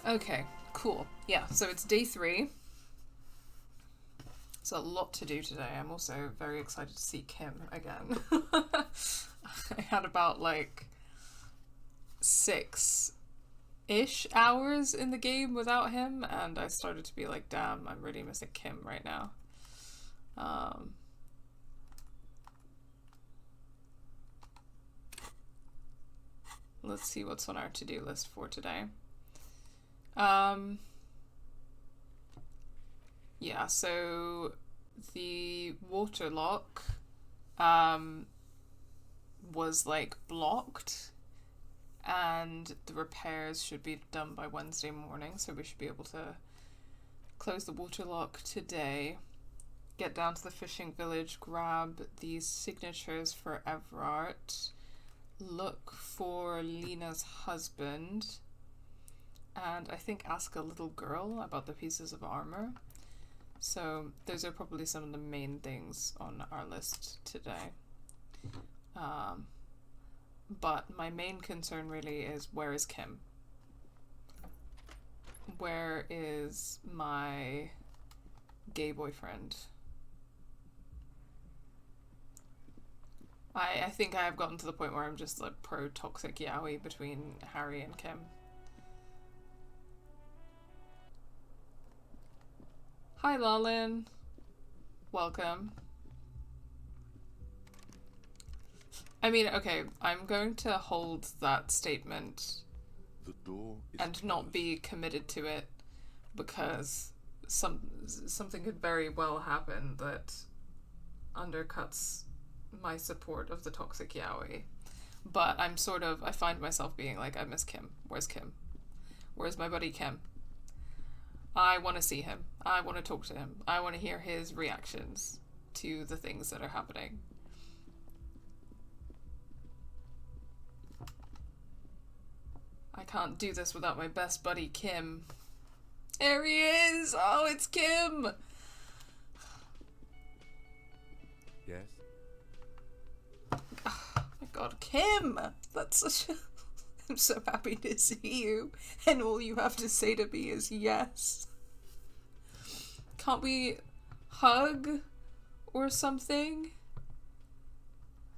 Okay, cool. Yeah, so it's day 3. It's a lot to do today. I'm also very excited to see Kim again. I had about like 6-ish hours in the game without him, and I started to be like, damn, I'm really missing Kim right now. Let's see what's on our to-do list for today. Yeah, so the water lock was like blocked, and the repairs should be done by Wednesday morning, so we should be able to close the water lock today, get down to the fishing village, grab these signatures for Everard, look for Lena's husband, and I think ask a little girl about the pieces of armor. So those are probably some of the main things on our list today. But my main concern really is, where is Kim? Where is my gay boyfriend? I think I have gotten to the point where I'm just like pro-toxic yaoi between Harry and Kim. Hi Lalin. Welcome. I mean, okay, I'm going to hold that statement and not be committed to it, because something could very well happen that undercuts my support of the toxic yaoi. But I find myself being like, I miss Kim. Where's Kim? Where's my buddy Kim? I want to see him. I want to talk to him. I want to hear his reactions to the things that are happening. I can't do this without my best buddy Kim. There he is! Oh, it's Kim! Yes? Oh my god, Kim! That's such a... I'm so happy to see you, and all you have to say to me is yes. Can't we hug or something?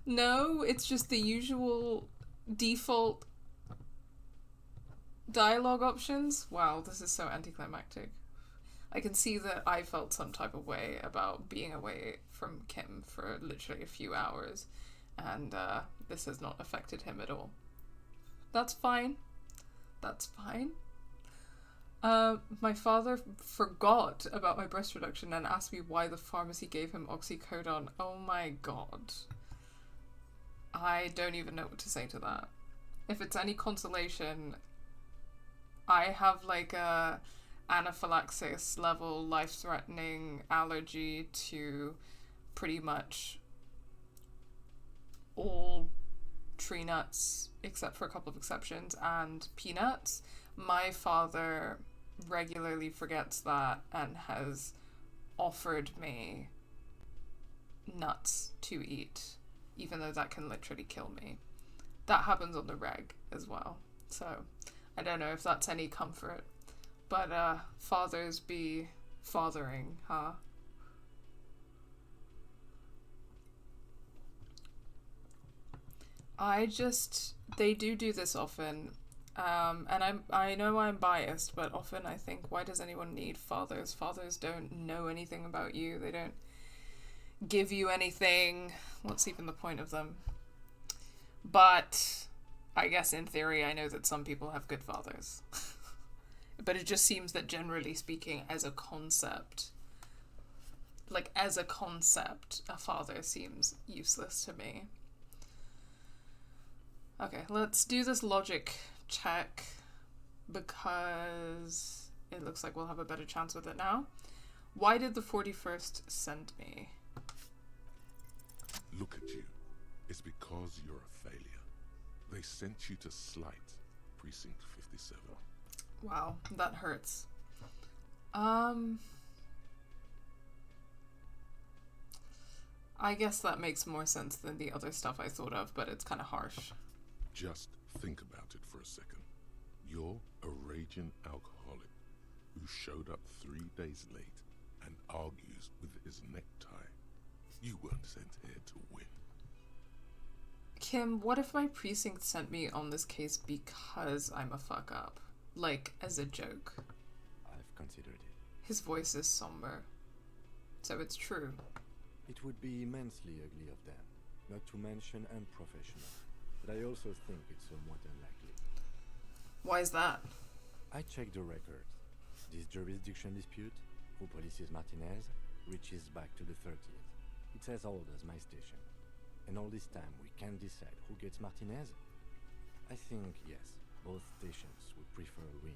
No, it's just the usual default dialogue options. Wow, this is so anticlimactic. I can see that I felt some type of way about being away from Kim for literally a few hours, and this has not affected him at all. That's fine. That's fine. My father forgot about my breast reduction and asked me why the pharmacy gave him oxycodone. Oh my god. I don't even know what to say to that. If it's any consolation, I have like a anaphylaxis level life-threatening allergy to pretty much all tree nuts, except for a couple of exceptions, and peanuts. My father regularly forgets that and has offered me nuts to eat, even though that can literally kill me. That happens on the reg as well, so I don't know if that's any comfort, but fathers be fathering, huh? They do this often, and I know I'm biased, but often I think, why does anyone need fathers? Fathers don't know anything about you. They don't give you anything. What's even the point of them? But I guess in theory, I know that some people have good fathers. But it just seems that generally speaking, as a concept, a father seems useless to me. Okay, let's do this logic check, because it looks like we'll have a better chance with it now. Why did the 41st send me? Look at you. It's because you're a failure. They sent you to Slight, Precinct 57. Wow, that hurts. I guess that makes more sense than the other stuff I thought of, but it's kind of harsh. Just think about it for a second. You're a raging alcoholic who showed up 3 days late and argues with his necktie. You weren't sent here to win. Kim, what if my precinct sent me on this case because I'm a fuck up? Like, as a joke. I've considered it. His voice is somber. So it's true. It would be immensely ugly of them, not to mention unprofessional. But I also think it's somewhat unlikely. Why is that? I checked the records. This jurisdiction dispute, who policies Martinez, reaches back to the 30th. It's as old as my station. And all this time we can't decide who gets Martinez? I think, yes, both stations would prefer a win.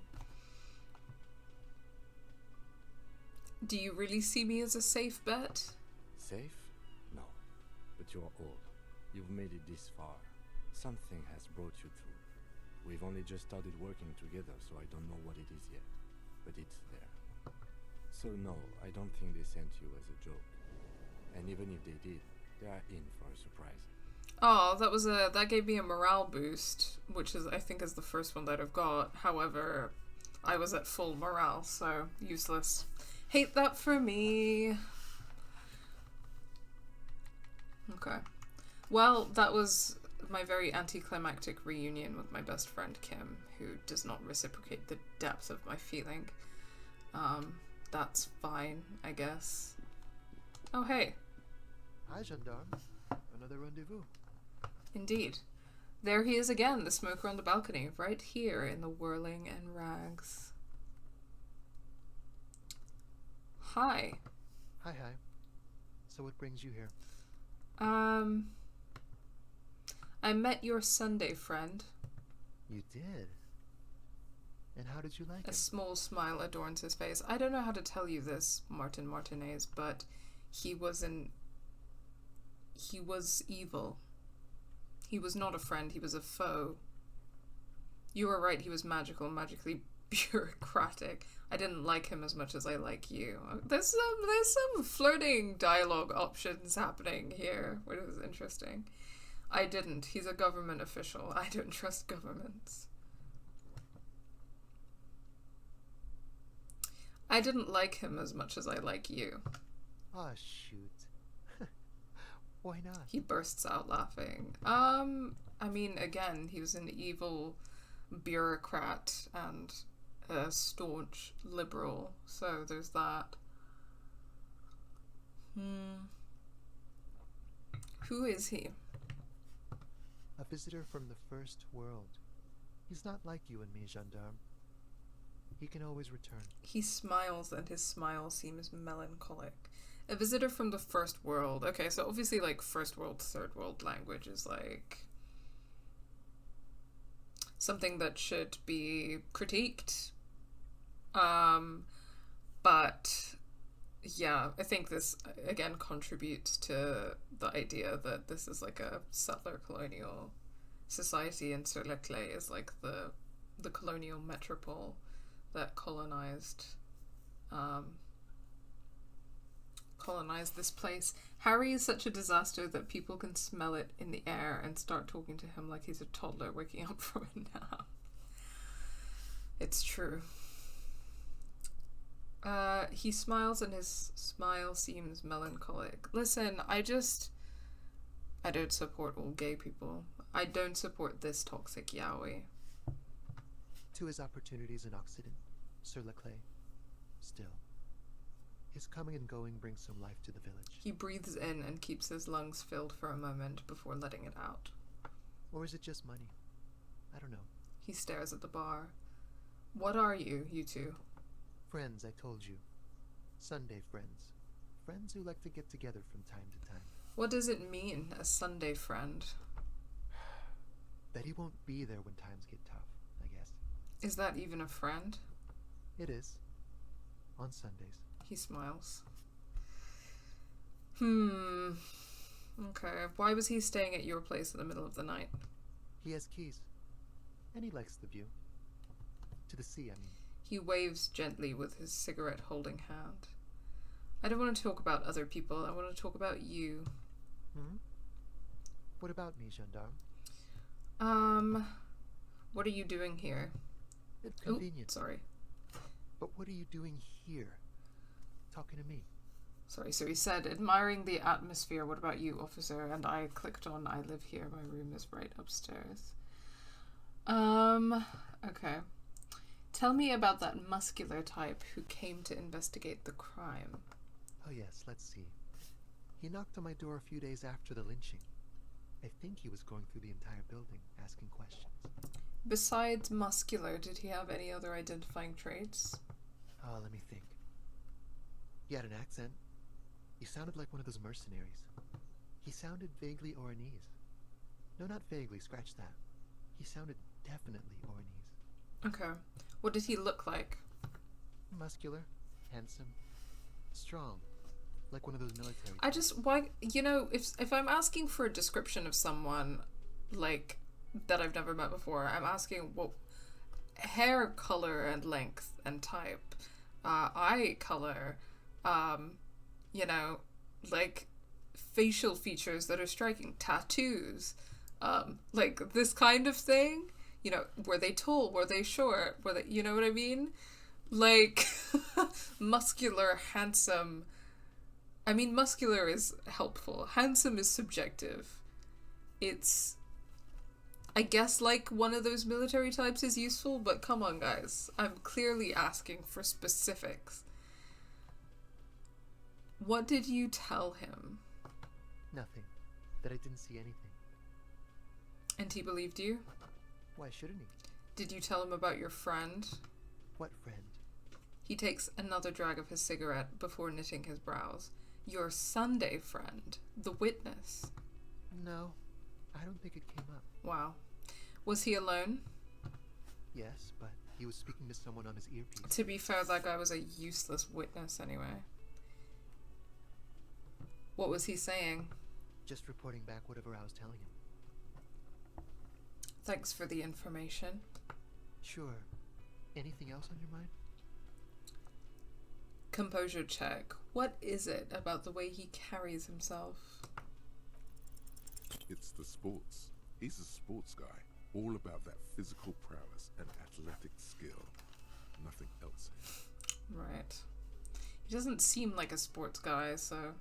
Do you really see me as a safe bet? Safe? No. But you're old. You've made it this far. Something has brought you through. We've only just started working together, so I don't know what it is yet. But it's there. So no, I don't think they sent you as a joke. And even if they did, they are in for a surprise. Oh, that gave me a morale boost, which is I think is the first one that I've got. However, I was at full morale, so useless. Hate that for me. Okay. Well, that was my very anticlimactic reunion with my best friend Kim, who does not reciprocate the depth of my feeling. That's fine, I guess. Oh, hey. Hi, gendarme. Another rendezvous. Indeed. There he is again, the smoker on the balcony, right here in the whirling and rags. Hi. Hi. So what brings you here? I met your Sunday friend. You did? And how did you like A him? small smile adorns his face. I don't know how to tell you this, Martin Martinez, but he was evil. He was not a friend, he was a foe. You were right, he was magically bureaucratic. I didn't like him as much as I like you. There's some flirting dialogue options happening here, which is interesting. I didn't. He's a government official. I don't trust governments. I didn't like him as much as I like you. Ah, shoot. Why not? He bursts out laughing. I mean, again, he was an evil bureaucrat and a staunch liberal, so there's that. Who is he? A visitor from the first world. He's not like you and me, gendarme. He can always return. He smiles, and his smile seems melancholic. A visitor from the first world. Okay, so obviously, like, first world, third world language is, like, something that should be critiqued. But, yeah, I think this, again, contributes to the idea that this is, like, a settler colonial society, and Sur la Clé is, like, the colonial metropole that colonized this place. Harry is such a disaster that people can smell it in the air and start talking to him like he's a toddler waking up from a nap. It's true. He smiles and his smile seems melancholic. Listen, I don't support all gay people. I don't support this toxic yaoi. To his opportunities in Occident, Sur la Clé. Still, his coming and going brings some life to the village. He breathes in and keeps his lungs filled for a moment before letting it out. Or is it just money? I don't know. He stares at the bar. What are you two? Friends, I told you. Sunday friends. Friends who like to get together from time to time. What does it mean, a Sunday friend? That he won't be there when times get tough, I guess. Is that even a friend? It is. On Sundays. He smiles. Okay. Why was he staying at your place in the middle of the night? He has keys. And he likes the view. To the sea, I mean. He waves gently with his cigarette-holding hand. I don't want to talk about other people. I want to talk about you. What about me, gendarme? What are you doing here? It's convenient. Sorry. But what are you doing here? Talking to me? Sorry, so he said, admiring the atmosphere. What about you, officer? And I clicked on, I live here. My room is right upstairs. Okay. Tell me about that muscular type who came to investigate the crime. Oh yes, let's see. He knocked on my door a few days after the lynching. I think he was going through the entire building, asking questions. Besides muscular, did he have any other identifying traits? Oh, let me think. He had an accent. He sounded like one of those mercenaries. He sounded vaguely Oranese. No, not vaguely, scratch that. He sounded definitely Oranese. Okay. What did he look like? Muscular, handsome, strong, like one of those military. I just, why, if I'm asking for a description of someone, like, that I've never met before, I'm asking what hair color and length and type, eye color, like facial features that are striking, tattoos, like this kind of thing. Were they tall? Were they short? Were they, you know what I mean? Like, muscular, handsome. I mean, muscular is helpful. Handsome is subjective. It's, I guess, like one of those military types is useful, but come on, guys. I'm clearly asking for specifics. What did you tell him? Nothing. That I didn't see anything. And he believed you? Why shouldn't he? Did you tell him about your friend? What friend? He takes another drag of his cigarette before knitting his brows. Your Sunday friend, the witness. No, I don't think it came up. Wow. Was he alone? Yes, but he was speaking to someone on his earpiece. To be fair, that guy was a useless witness anyway. What was he saying? Just reporting back whatever I was telling him. Thanks for the information. Sure. Anything else on your mind? Composure check. What is it about the way he carries himself? It's the sports. He's a sports guy. All about that physical prowess and athletic skill. Nothing else. Right. He doesn't seem like a sports guy, so...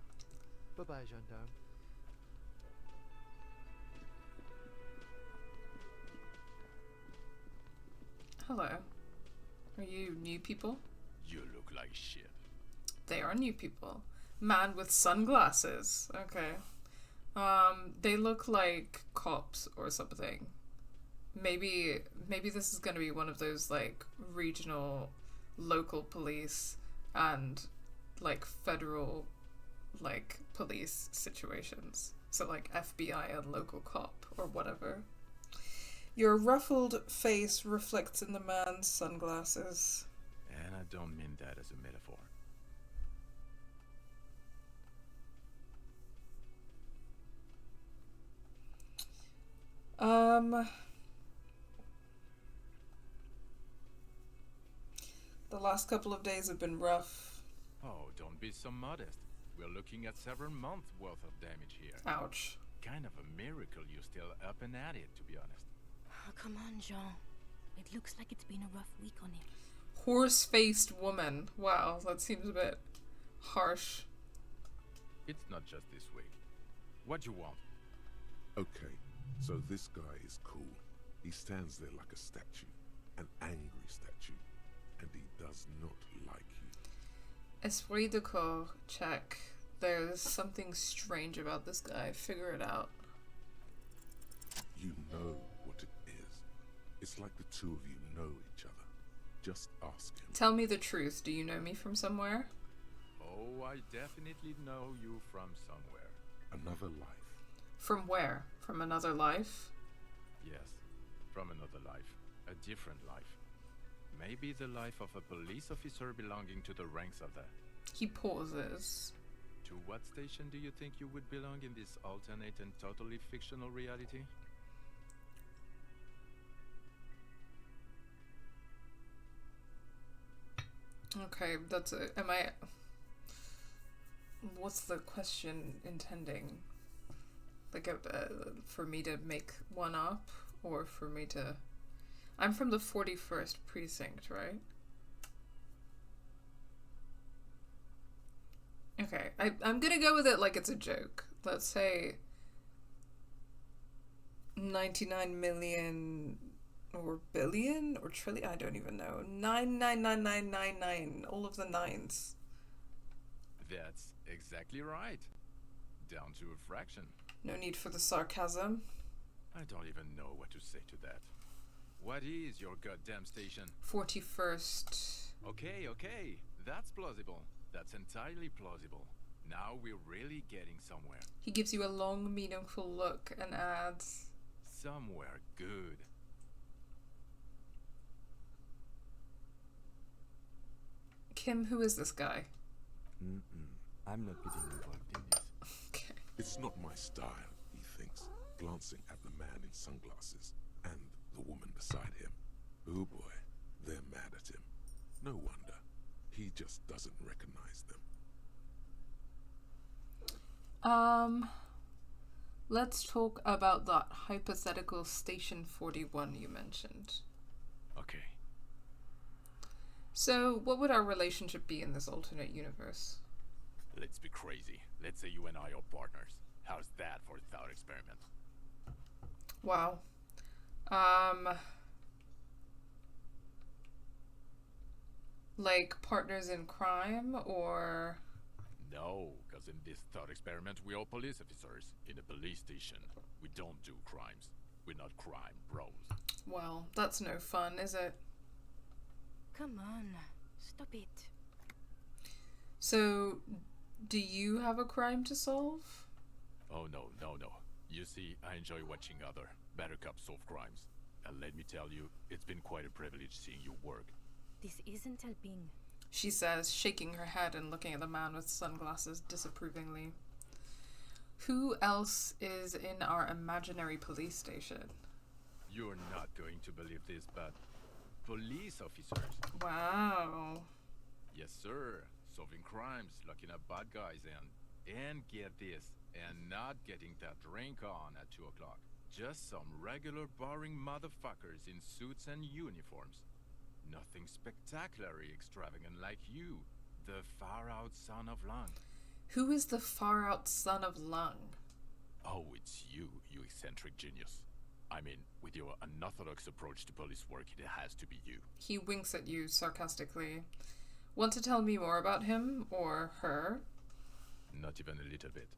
Bye-bye, gendarme. Hello. Are you new people? You look like shit. They are new people. Man with sunglasses. Okay. They look like cops or something. Maybe this is gonna be one of those like regional, local police and like federal, like police situations. So like FBI and local cop or whatever. Your ruffled face reflects in the man's sunglasses. And I don't mean that as a metaphor. The last couple of days have been rough. Oh, don't be so modest. We're looking at several months worth of damage here. Ouch. Kind of a miracle you're still up and at it, to be honest. Oh, come on, Jean. It looks like it's been a rough week on him. Horse-faced woman. Wow, that seems a bit harsh. It's not just this week. What you want? Okay, so this guy is cool. He stands there like a statue. An angry statue. And he does not like you. Esprit de corps check. There's something strange about this guy. Figure it out. You know what it is. It's like the two of you know each other. Just ask him. Tell me the truth. Do you know me from somewhere? Oh, I definitely know you from somewhere. Another life. From where? From another life? Yes, from another life. A different life. Maybe the life of a police officer belonging to the ranks of the... He pauses. To what station do you think you would belong in this alternate and totally fictional reality? Okay, that's a... Am I... What's the question intending? Like, for me to make one up? Or for me to... I'm from the 41st precinct, right? Okay, I'm gonna go with it like it's a joke. Let's say 99 million or billion or trillion, I don't even know. 9999999, all of the nines. That's exactly right. Down to a fraction. No need for the sarcasm. I don't even know what to say to that. What is your goddamn station? 41st. Okay. That's plausible. That's entirely plausible. Now we're really getting somewhere. He gives you a long, meaningful look and adds, Somewhere good. Kim, who is this guy? I'm not getting involved in this. Okay. It's not my style, he thinks, glancing at the man in sunglasses and the woman beside him. Oh boy, they're mad at him. No wonder. He just doesn't recognize them. Let's talk about that hypothetical Station 41 you mentioned. Okay. So, what would our relationship be in this alternate universe? Let's be crazy. Let's say you and I are partners. How's that for a thought experiment? Wow. Like partners in crime, or... No, because in this thought experiment we are police officers in a police station. We don't do crimes. We're not crime bros. Well, that's no fun, is it? Come on, stop it. So, do you have a crime to solve? Oh no. You see, I enjoy watching other better cops solve crimes. And let me tell you, it's been quite a privilege seeing you work. This isn't helping. She says, shaking her head and looking at the man with sunglasses disapprovingly. Who else is in our imaginary police station? You're not going to believe this, but police officers. Wow. Yes, sir. Solving crimes, locking up bad guys, and get this, and not getting that drink on at 2 o'clock. Just some regular boring motherfuckers in suits and uniforms. Nothing spectacularly extravagant like you, the far-out son of Lung. Who is the far-out son of Lung? Oh, it's you eccentric genius. I mean, with your unorthodox approach to police work, it has to be you. He winks at you sarcastically. Want to tell me more about him or her? Not even a little bit.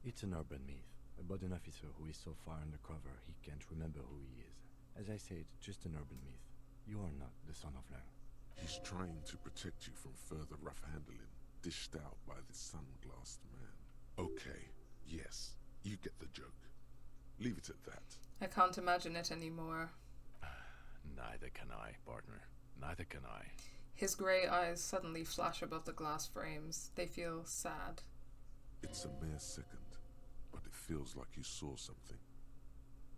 It's an urban myth about an officer who is so far undercover he can't remember who he is. As I said, just an urban myth. You are not the son of Lang. He's trying to protect you from further rough handling, dished out by this sunglassed man. Okay, yes, you get the joke. Leave it at that. I can't imagine it anymore. Neither can I, partner. Neither can I. His grey eyes suddenly flash above the glass frames. They feel sad. It's a mere second, but it feels like you saw something.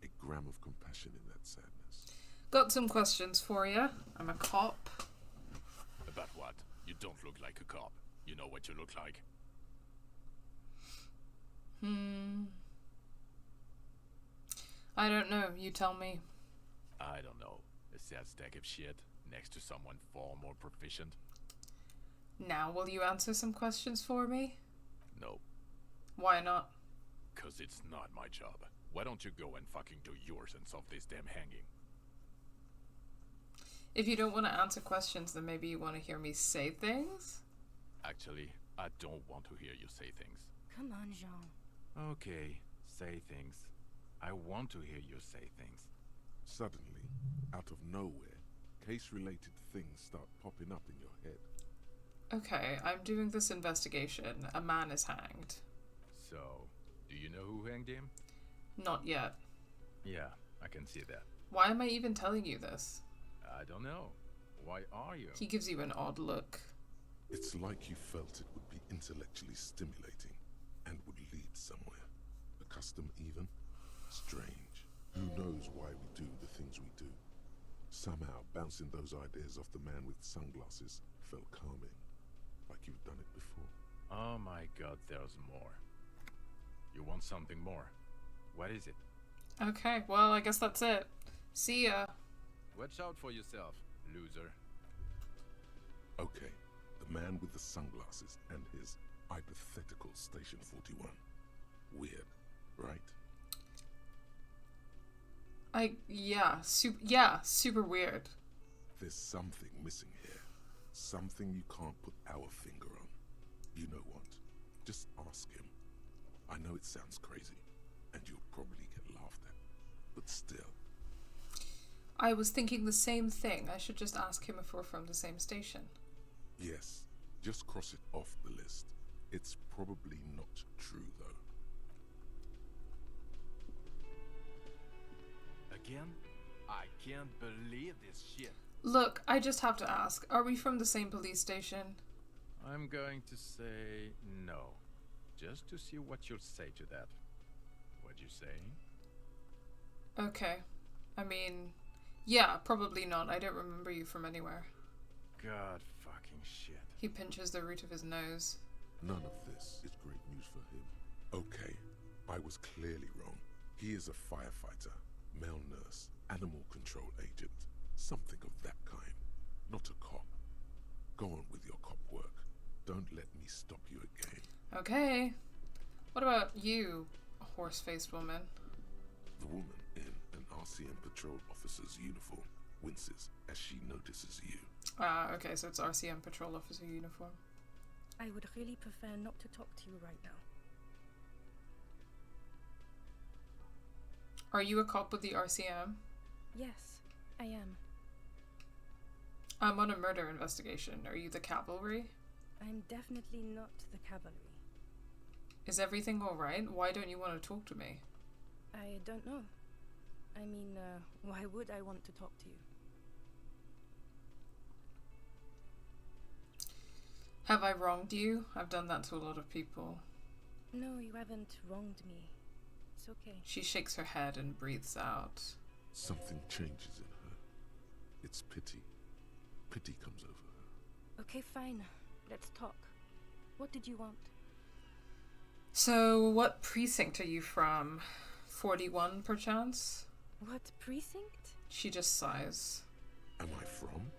A gram of compassion in that sadness. Got some questions for you. I'm a cop. About what? You don't look like a cop. You know what you look like. I don't know. You tell me. I don't know. A sad stack of shit next to someone far more proficient. Now, will you answer some questions for me? No, Why not? 'cause it's not my job. Why don't you go and fucking do yours and solve this damn hanging? If you don't want to answer questions, then maybe you want to hear me say things? Actually, I don't want to hear you say things. Come on, Jean. Okay, say things. I want to hear you say things. Suddenly, out of nowhere, case-related things start popping up in your head. Okay, I'm doing this investigation. A man is hanged. So, do you know who hanged him? Not yet. Yeah, I can see that. Why am I even telling you this? I don't know. Why are you? He gives you an odd look. It's like you felt it would be intellectually stimulating and would lead somewhere. A custom even? Strange. Who knows why we do the things we do? Somehow, bouncing those ideas off the man with sunglasses felt calming. Like you've done it before. Oh my god, there's more. You want something more? What is it? Okay, well, I guess that's it. See ya. Watch out for yourself, loser. Okay, the man with the sunglasses and his Hypothetical Station 41. Weird, right? Super weird. There's something missing here. Something you can't put our finger on. You know what? Just ask him. I know it sounds crazy, and you'll probably get laughed at, but still. I was thinking the same thing. I should just ask him if we're from the same station. Yes, just cross it off the list. It's probably not true, though. Again? I can't believe this shit. Look, I just have to ask, are we from the same police station? I'm going to say no. Just to see what you'll say to that. What'd you say? Okay. I mean, yeah, probably not. I don't remember you from anywhere. God fucking shit. He pinches the root of his nose. None of this is great news for him. Okay, I was clearly wrong. He is a firefighter, male nurse, animal control agent, something of that kind. Not a cop. Go on with your cop work. Don't let me stop you again. Okay. What about you, horse-faced woman? The woman in an RCM patrol officer's uniform winces as she notices you. Okay, so it's RCM patrol officer uniform. I would really prefer not to talk to you right now. Are you a cop with the RCM? Yes, I am. I'm on a murder investigation. Are you the cavalry? I'm definitely not the cavalry. Is everything alright? Why don't you want to talk to me? I don't know. I mean, why would I want to talk to you? Have I wronged you? I've done that to a lot of people. No, you haven't wronged me. It's okay. She shakes her head and breathes out. Something changes in her. It's pity. Pity comes over her. Okay, fine. Let's talk. What did you want? So, what precinct are you from? 41, perchance? What precinct? She just sighs. Am I from?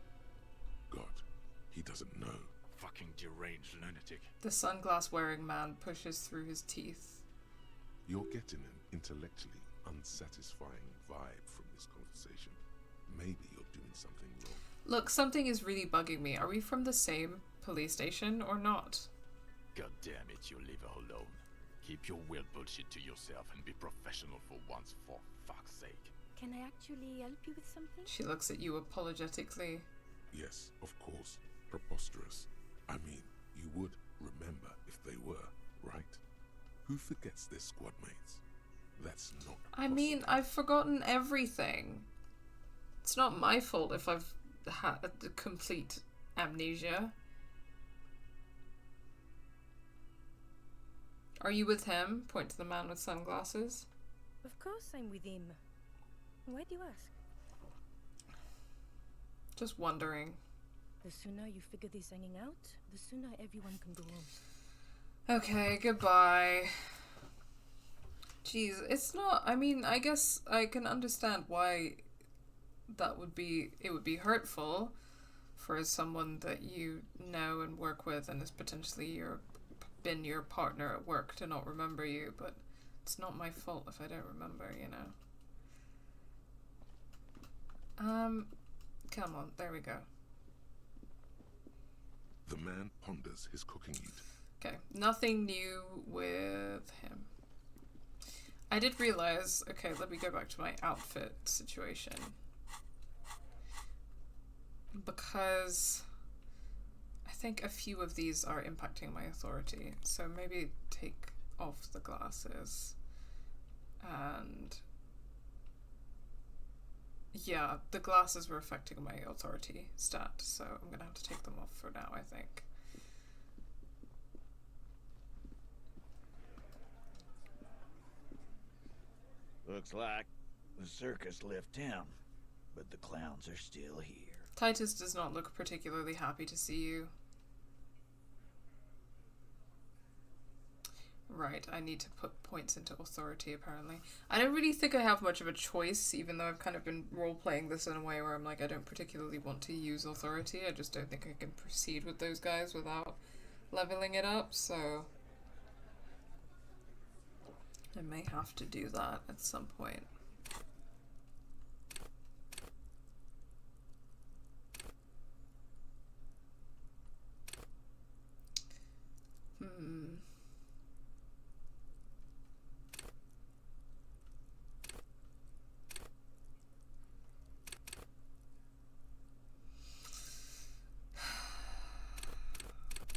God, he doesn't know. Fucking deranged lunatic. The sunglass-wearing man pushes through his teeth. You're getting an intellectually unsatisfying vibe from this conversation. Maybe you're doing something wrong. Look, something is really bugging me. Are we from the same police station or not? God damn it, you leave her alone. Keep your weird bullshit to yourself and be professional for once, for fuck's sake. Can I actually help you with something? She looks at you apologetically. Yes, of course. Preposterous. I mean, you would remember if they were, right? Who forgets their squad mates? That's not I mean, possible. I've forgotten everything. It's not my fault if I've had a complete amnesia. Are you with him? Point to the man with sunglasses. Of course I'm with him. Why do you ask? Just wondering. The sooner you figure this hanging out, the sooner everyone can go home. Okay, goodbye. Jeez, it's not... I mean, I guess I can understand why it would be hurtful for someone that you know and work with and is potentially been your partner at work to not remember you, but it's not my fault if I don't remember, you know. Come on, there we go. The man ponders his cooking eat. Okay, nothing new with him. I did realize, okay, let me go back to my outfit situation. Because I think a few of these are impacting my authority. So maybe take off the glasses. And yeah, the glasses were affecting my authority stat. So I'm going to have to take them off for now, I think. Looks like the circus left town, but the clowns are still here. Titus does not look particularly happy to see you. Right, I need to put points into authority, apparently. I don't really think I have much of a choice, even though I've kind of been role-playing this in a way where I'm like, I don't particularly want to use authority. I just don't think I can proceed with those guys without leveling it up, so I may have to do that at some point.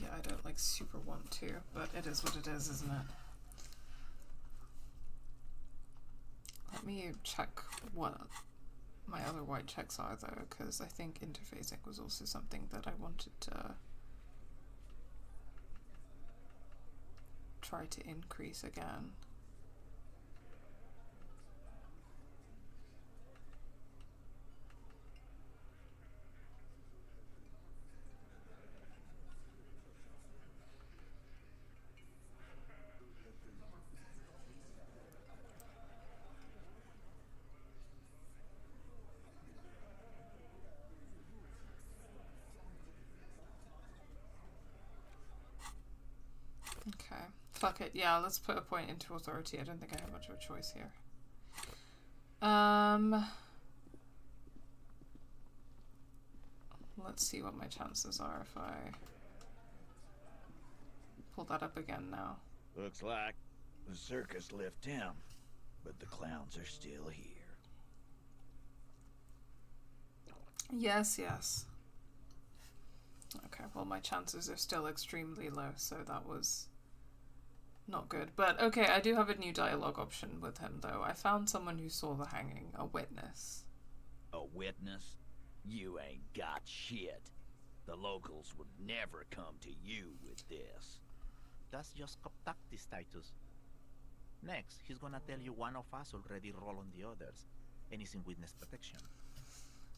Yeah, I don't like super want to, but it is what it is, isn't it? Let me check what my other white checks are though, because I think interfacing was also something that I wanted to try to increase again. Okay, fuck it. Yeah, let's put a point into authority. I don't think I have much of a choice here. Let's see what my chances are if I pull that up again now. Looks like the circus left town, but the clowns are still here. Yes, yes. Okay, well my chances are still extremely low, so that was not good. But okay, I do have a new dialogue option with him though. I found someone who saw the hanging, a witness. A witness? You ain't got shit. The locals would never come to you with this. That's just contactis, Titus. Next, he's gonna tell you one of us already roll on the others, and he's in witness protection.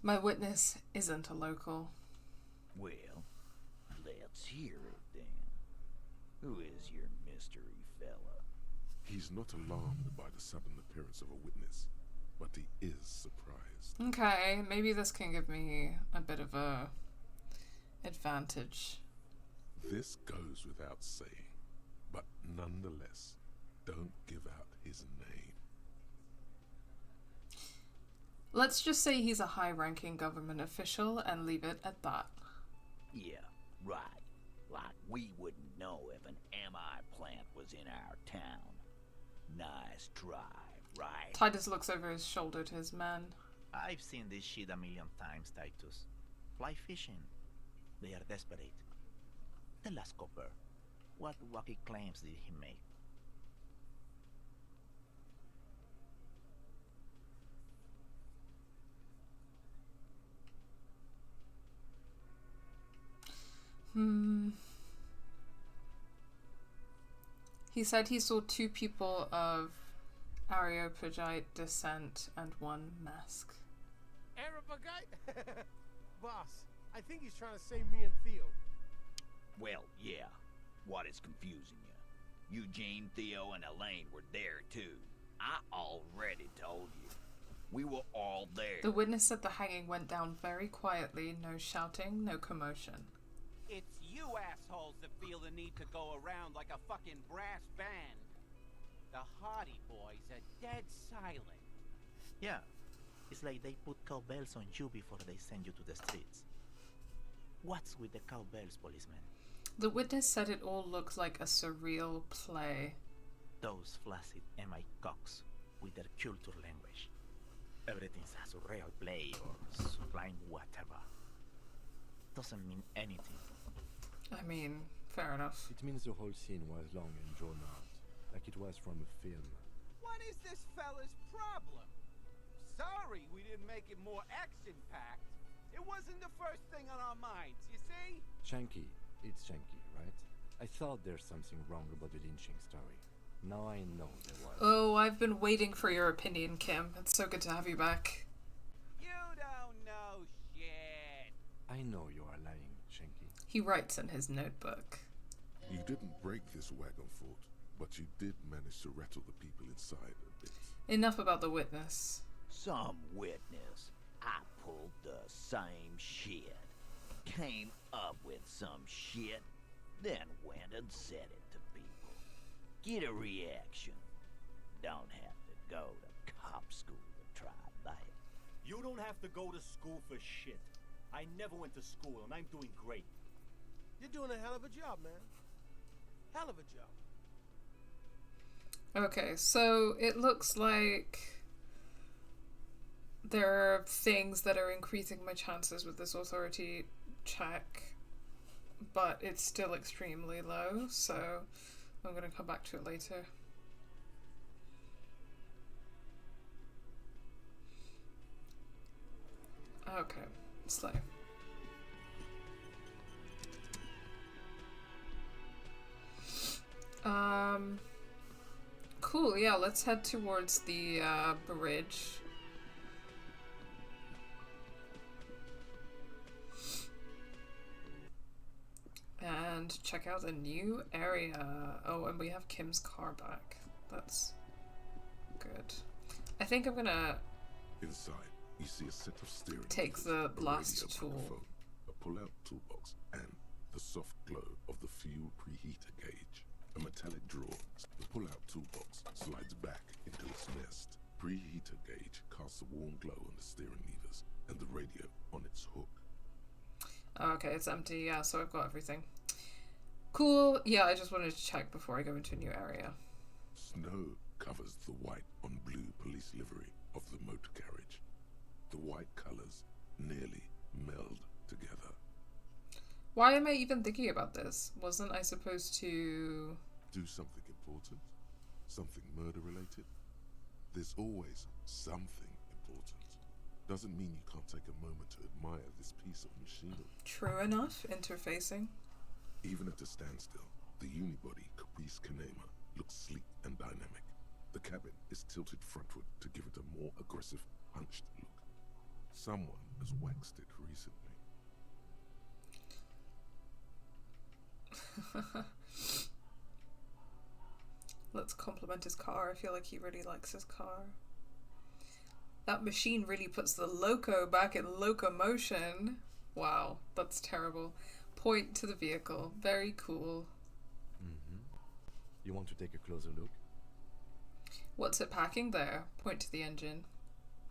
My witness isn't a local. Well, let's hear it then. Who is your mystery fella? He's not alarmed by the sudden appearance of a witness, but he is surprised. Okay, maybe this can give me a bit of a advantage. This goes without saying, but nonetheless, don't give out his name. Let's just say he's a high-ranking government official and leave it at that. Yeah, right. Like we wouldn't know if an MI plant was in our town. Nice try, right? Titus looks over his shoulder to his men. I've seen this shit a million times, Titus. Fly fishing. They are desperate. Tell us, Copper, what wacky claims did he make? He said he saw 2 people of Areopagite descent and 1 mask. Areopagite? Boss, I think he's trying to save me and Theo. Well, yeah. What is confusing you? Eugene, Theo, and Elaine were there too. I already told you. We were all there. The witness said the hanging went down very quietly, no shouting, no commotion. It's you assholes that feel the need to go around like a fucking brass band. The Hardy Boys are dead silent. Yeah, it's like they put cowbells on you before they send you to the streets. What's with the cowbells, policeman? The witness said it all looked like a surreal play. Those flaccid MI cocks with their culture language. Everything's a surreal play or sublime whatever. Doesn't mean anything. I mean, fair enough. It means the whole scene was long and drawn out, like it was from a film. What is this fella's problem? Sorry we didn't make it more action-packed. It wasn't the first thing on our minds, you see? Shanky. It's Shanky, right? I thought there's something wrong about the lynching story. Now I know there was. Oh, I've been waiting for your opinion, Kim. It's so good to have you back. You don't know shit. I know you are lying, Shanky. He writes in his notebook. You didn't break this wagon fort, but you did manage to rattle the people inside a bit. Enough about the witness. Some witness. I pulled the same shit. Came up with some shit. then went and said it to people. Get a reaction. Don't have to go to cop school to try that. You don't have to go to school for shit. I never went to school, and I'm doing great. You're doing a hell of a job, man. Hell of a job. Okay, so it looks like there are things that are increasing my chances with this authority check, but it's still extremely low, so I'm going to come back to it later. Okay, slow. Cool, yeah, let's head towards the bridge. And check out the new area. Oh, and we have Kim's car back. That's good. I think I'm gonna Inside, you see a set of steering take levers, the a blast radio tool. microphone, a pull-out toolbox, and the soft glow of the fuel preheater gauge. A metallic drawer, the pull-out toolbox slides back into its nest. Preheater gauge casts a warm glow on the steering levers, and the radio on its hook. Okay, it's empty, yeah, so I've got everything. Cool, yeah, I just wanted to check before I go into a new area. Snow covers the white on blue police livery of the motor carriage. The white colours nearly meld together. Why am I even thinking about this? Wasn't I supposed to... Do something important? Something murder-related? There's always something important. Doesn't mean you can't take a moment to admire this piece of machinery. True enough, interfacing. Even at a standstill, the unibody Caprice Kanema looks sleek and dynamic. The cabin is tilted frontward to give it a more aggressive, hunched look. Someone has waxed it recently. Let's compliment his car. I feel like he really likes his car. That machine really puts the loco back in locomotion. Wow, that's terrible. Point to the vehicle. Very cool. You want to take a closer look? What's it packing there? Point to the engine.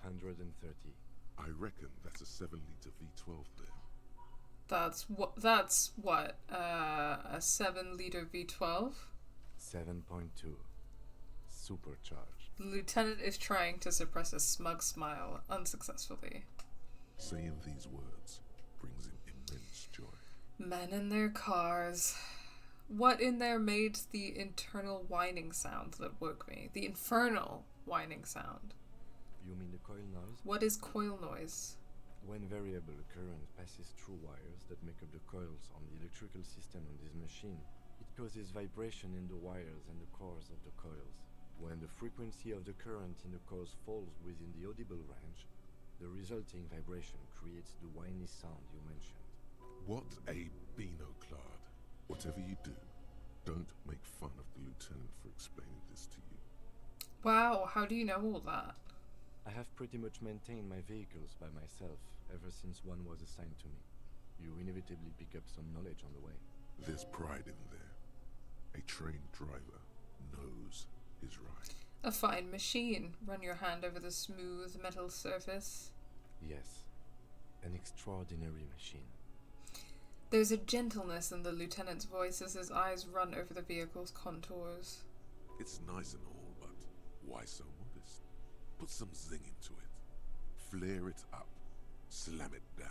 130. I reckon that's a 7-litre V12 there. That's what? A 7-liter V12? 7.2. Supercharged. The lieutenant is trying to suppress a smug smile, unsuccessfully. Saying these words brings him immense joy. Men and their cars. What in there made the internal whining sound that woke me? The infernal whining sound. You mean the coil noise? What is coil noise? When variable current passes through wires that make up the coils on the electrical system on this machine, it causes vibration in the wires and the cores of the coils. When the frequency of the current in the coils falls within the audible range, the resulting vibration creates the whiny sound you mentioned. What a binoclard. Whatever you do, don't make fun of the lieutenant for explaining this to you. Wow, how do you know all that? I have pretty much maintained my vehicles by myself ever since one was assigned to me. You inevitably pick up some knowledge on the way. There's pride in there. A trained driver knows his right. A fine machine. Run your hand over the smooth metal surface. Yes, an extraordinary machine. There's a gentleness in the lieutenant's voice as his eyes run over the vehicle's contours. It's nice and all, but why so modest? Put some zing into it. Flare it up. Slam it down.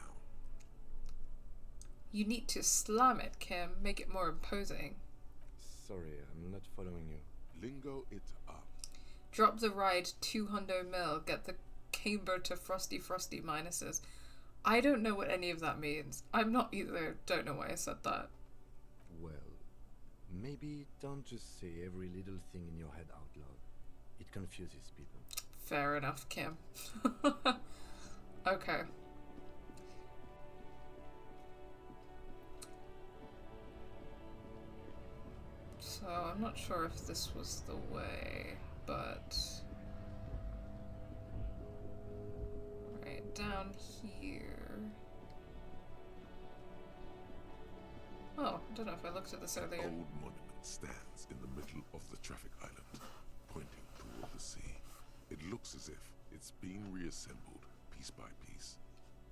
You need to slam it, Kim. Make it more imposing. Sorry, I'm not following you. Lingo it up. Drop the ride 200 mil. Get the camber to frosty minuses. I don't know what any of that means. I'm not either. Don't know why I said that. Well, maybe don't just say every little thing in your head out loud. It confuses people. Fair enough, Kim. Okay. So, I'm not sure if this was the way, but... right down here... Oh, I don't know if I looked at this An earlier. old monument stands in the middle of the traffic island, pointing toward the sea. It looks as if it's been reassembled piece by piece,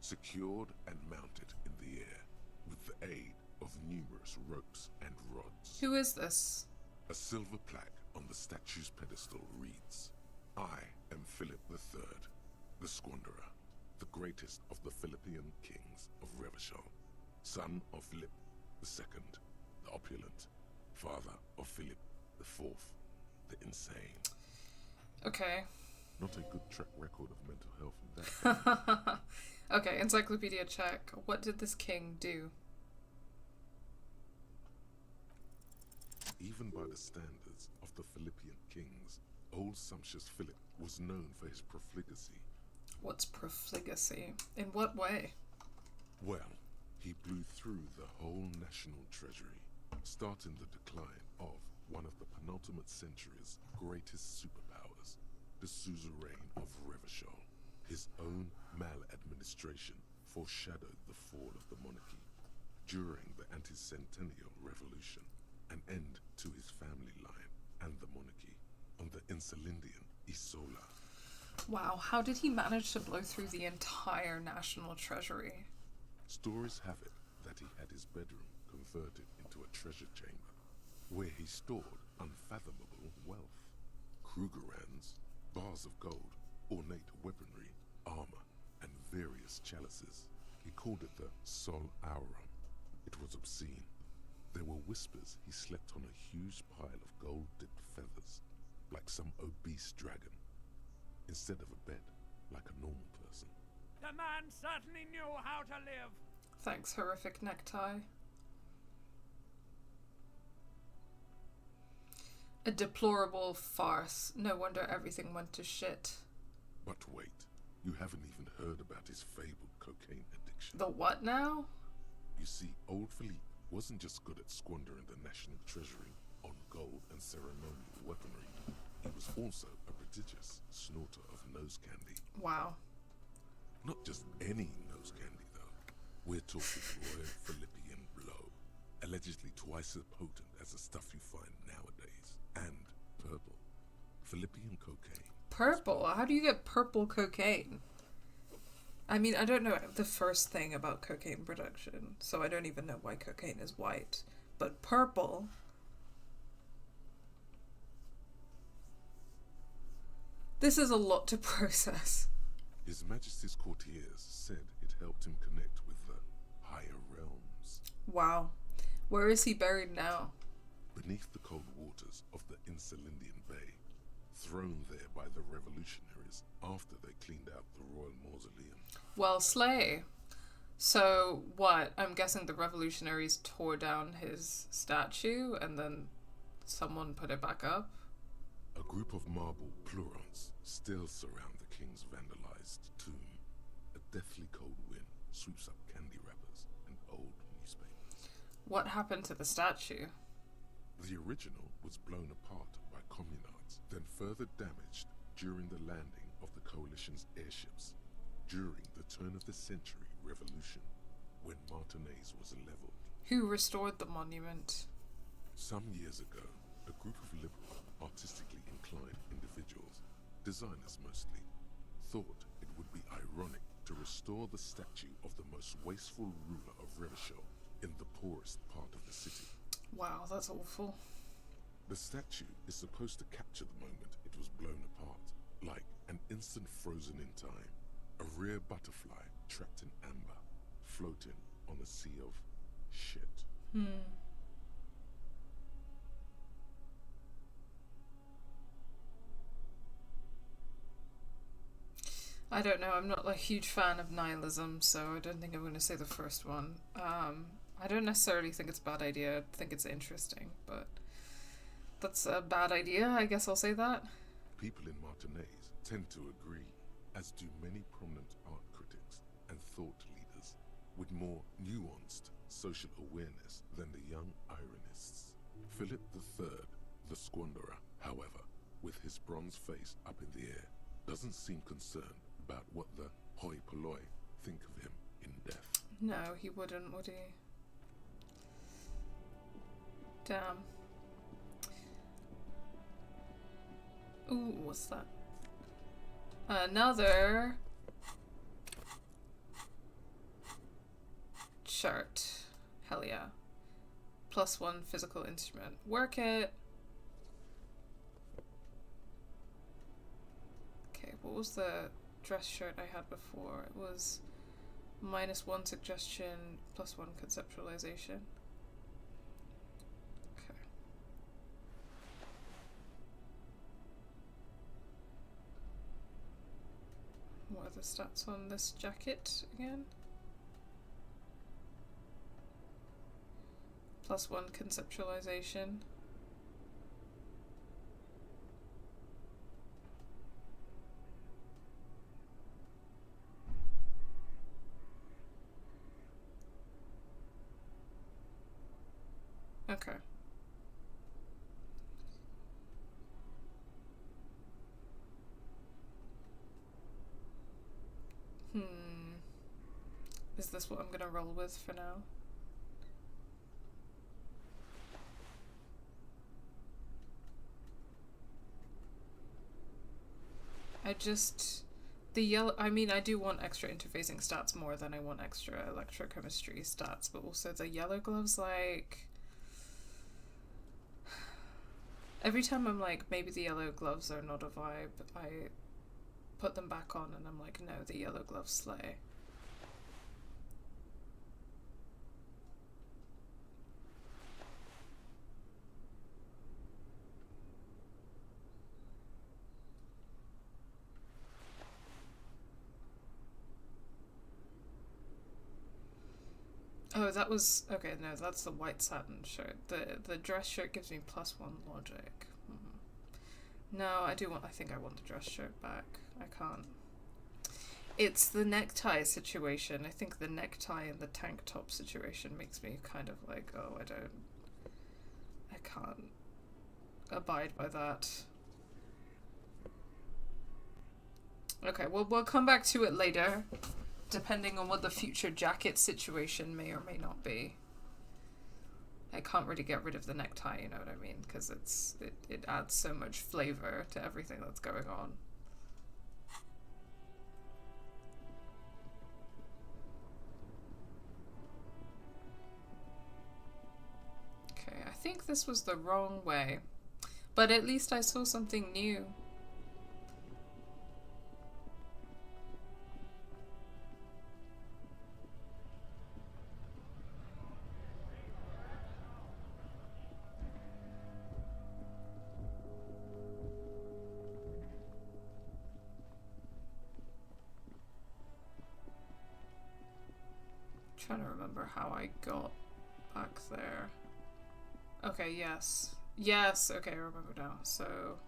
secured and mounted in the air with the aid of numerous ropes and rods. Who is this? A silver plaque on the statue's pedestal reads, "I am Philip III, the Squanderer, the greatest of the Philippian kings of Revachol, son of Philip II, the opulent, father of Philip IV, the insane." Okay. Not a good track record of mental health in that. Okay, encyclopedia check. What did this king do? Even by the standards of the Philippian kings, old sumptuous Philip was known for his profligacy. What's profligacy? In what way? Well, he blew through the whole national treasury, starting the decline of one of the penultimate century's greatest superpowers, the suzerain of Revachol. His own maladministration foreshadowed the fall of the monarchy. During the anti-centennial revolution, an end to his family line and the monarchy on the Insulindian Isola. Wow, how did he manage to blow through the entire national treasury? Stories have it that he had his bedroom converted into a treasure chamber, where he stored unfathomable wealth. Krugerrands, bars of gold, ornate weaponry, armor, and various chalices. He called it the Sol Aurum. It was obscene. There were whispers he slept on a huge pile of gold-dipped feathers, like some obese dragon, instead of a bed, like a normal person. The man certainly knew how to live. Thanks, horrific necktie. A deplorable farce. No wonder everything went to shit. But wait, you haven't even heard about his fabled cocaine addiction. The what now? You see, old Philippe wasn't just good at squandering the national treasury on gold and ceremonial weaponry. He was also a prodigious snorter of nose candy. Wow. Not just any nose candy, though. We're talking Royal Philippian blow, allegedly twice as potent as the stuff you find nowadays, and purple. Philippian cocaine. Purple? How do you get purple cocaine? I mean, I don't know the first thing about cocaine production, so I don't even know why cocaine is white. But purple? This is a lot to process. His Majesty's courtiers said it helped him connect with the higher realms. Wow. Where is he buried now? Beneath the cold waters of the Insulindian Bay, thrown there by the revolutionaries after they cleaned out the royal mausoleum. Well, slay. So, what? I'm guessing the revolutionaries tore down his statue and then someone put it back up? A group of marble pleurons still surround the king's vandalized tomb. A deathly cold wind sweeps up candy wrappers and old newspapers. What happened to the statue? The original was blown apart by communards, then further damaged during the landing of the coalition's airships during the turn-of-the-century revolution, when Martinez was leveled. Who restored the monument? Some years ago, a group of liberal, artistically inclined individuals, designers mostly, thought it would be ironic to restore the statue of the most wasteful ruler of Revachol in the poorest part of the city. Wow, that's awful. The statue is supposed to capture the moment it was blown apart, like an instant frozen in time, a rare butterfly trapped in amber, floating on a sea of shit. I don't know, I'm not a huge fan of nihilism, so I don't think I'm going to say the first one. I don't necessarily think it's a bad idea, I think it's interesting, but that's a bad idea, I guess I'll say that. People in Martinez tend to agree, as do many prominent art critics and thought leaders with more nuanced social awareness than the young ironists. Philip III, the Squanderer, however, with his bronze face up in the air, doesn't seem concerned about what the hoi polloi think of him in death. No, he wouldn't, would he? Damn. Ooh, what's that? Another shirt. Hell yeah. +1 physical instrument. Work it. Okay, what was the dress shirt I had before? It was -1 suggestion, +1 conceptualization. Okay. What are the stats on this jacket again? +1 conceptualization. Okay. Is this what I'm gonna roll with for now? The yellow, I mean, I do want extra interfacing stats more than I want extra electrochemistry stats, but also the yellow gloves, like, every time I'm like, maybe the yellow gloves are not a vibe, I put them back on and I'm like, no, the yellow gloves slay. Oh, that was... Okay, no, that's the white satin shirt. The dress shirt gives me +1 logic. No, I think I want the dress shirt back. I can't. It's the necktie situation. I think the necktie and the tank top situation makes me kind of like, oh, I can't abide by that. Okay, well, we'll come back to it later, depending on what the future jacket situation may or may not be. I can't really get rid of the necktie, you know what I mean? Because it adds so much flavor to everything that's going on. Okay, I think this was the wrong way. But at least I saw something new. Trying to remember how I got back there. Okay, yes. Yes, okay, I remember now. So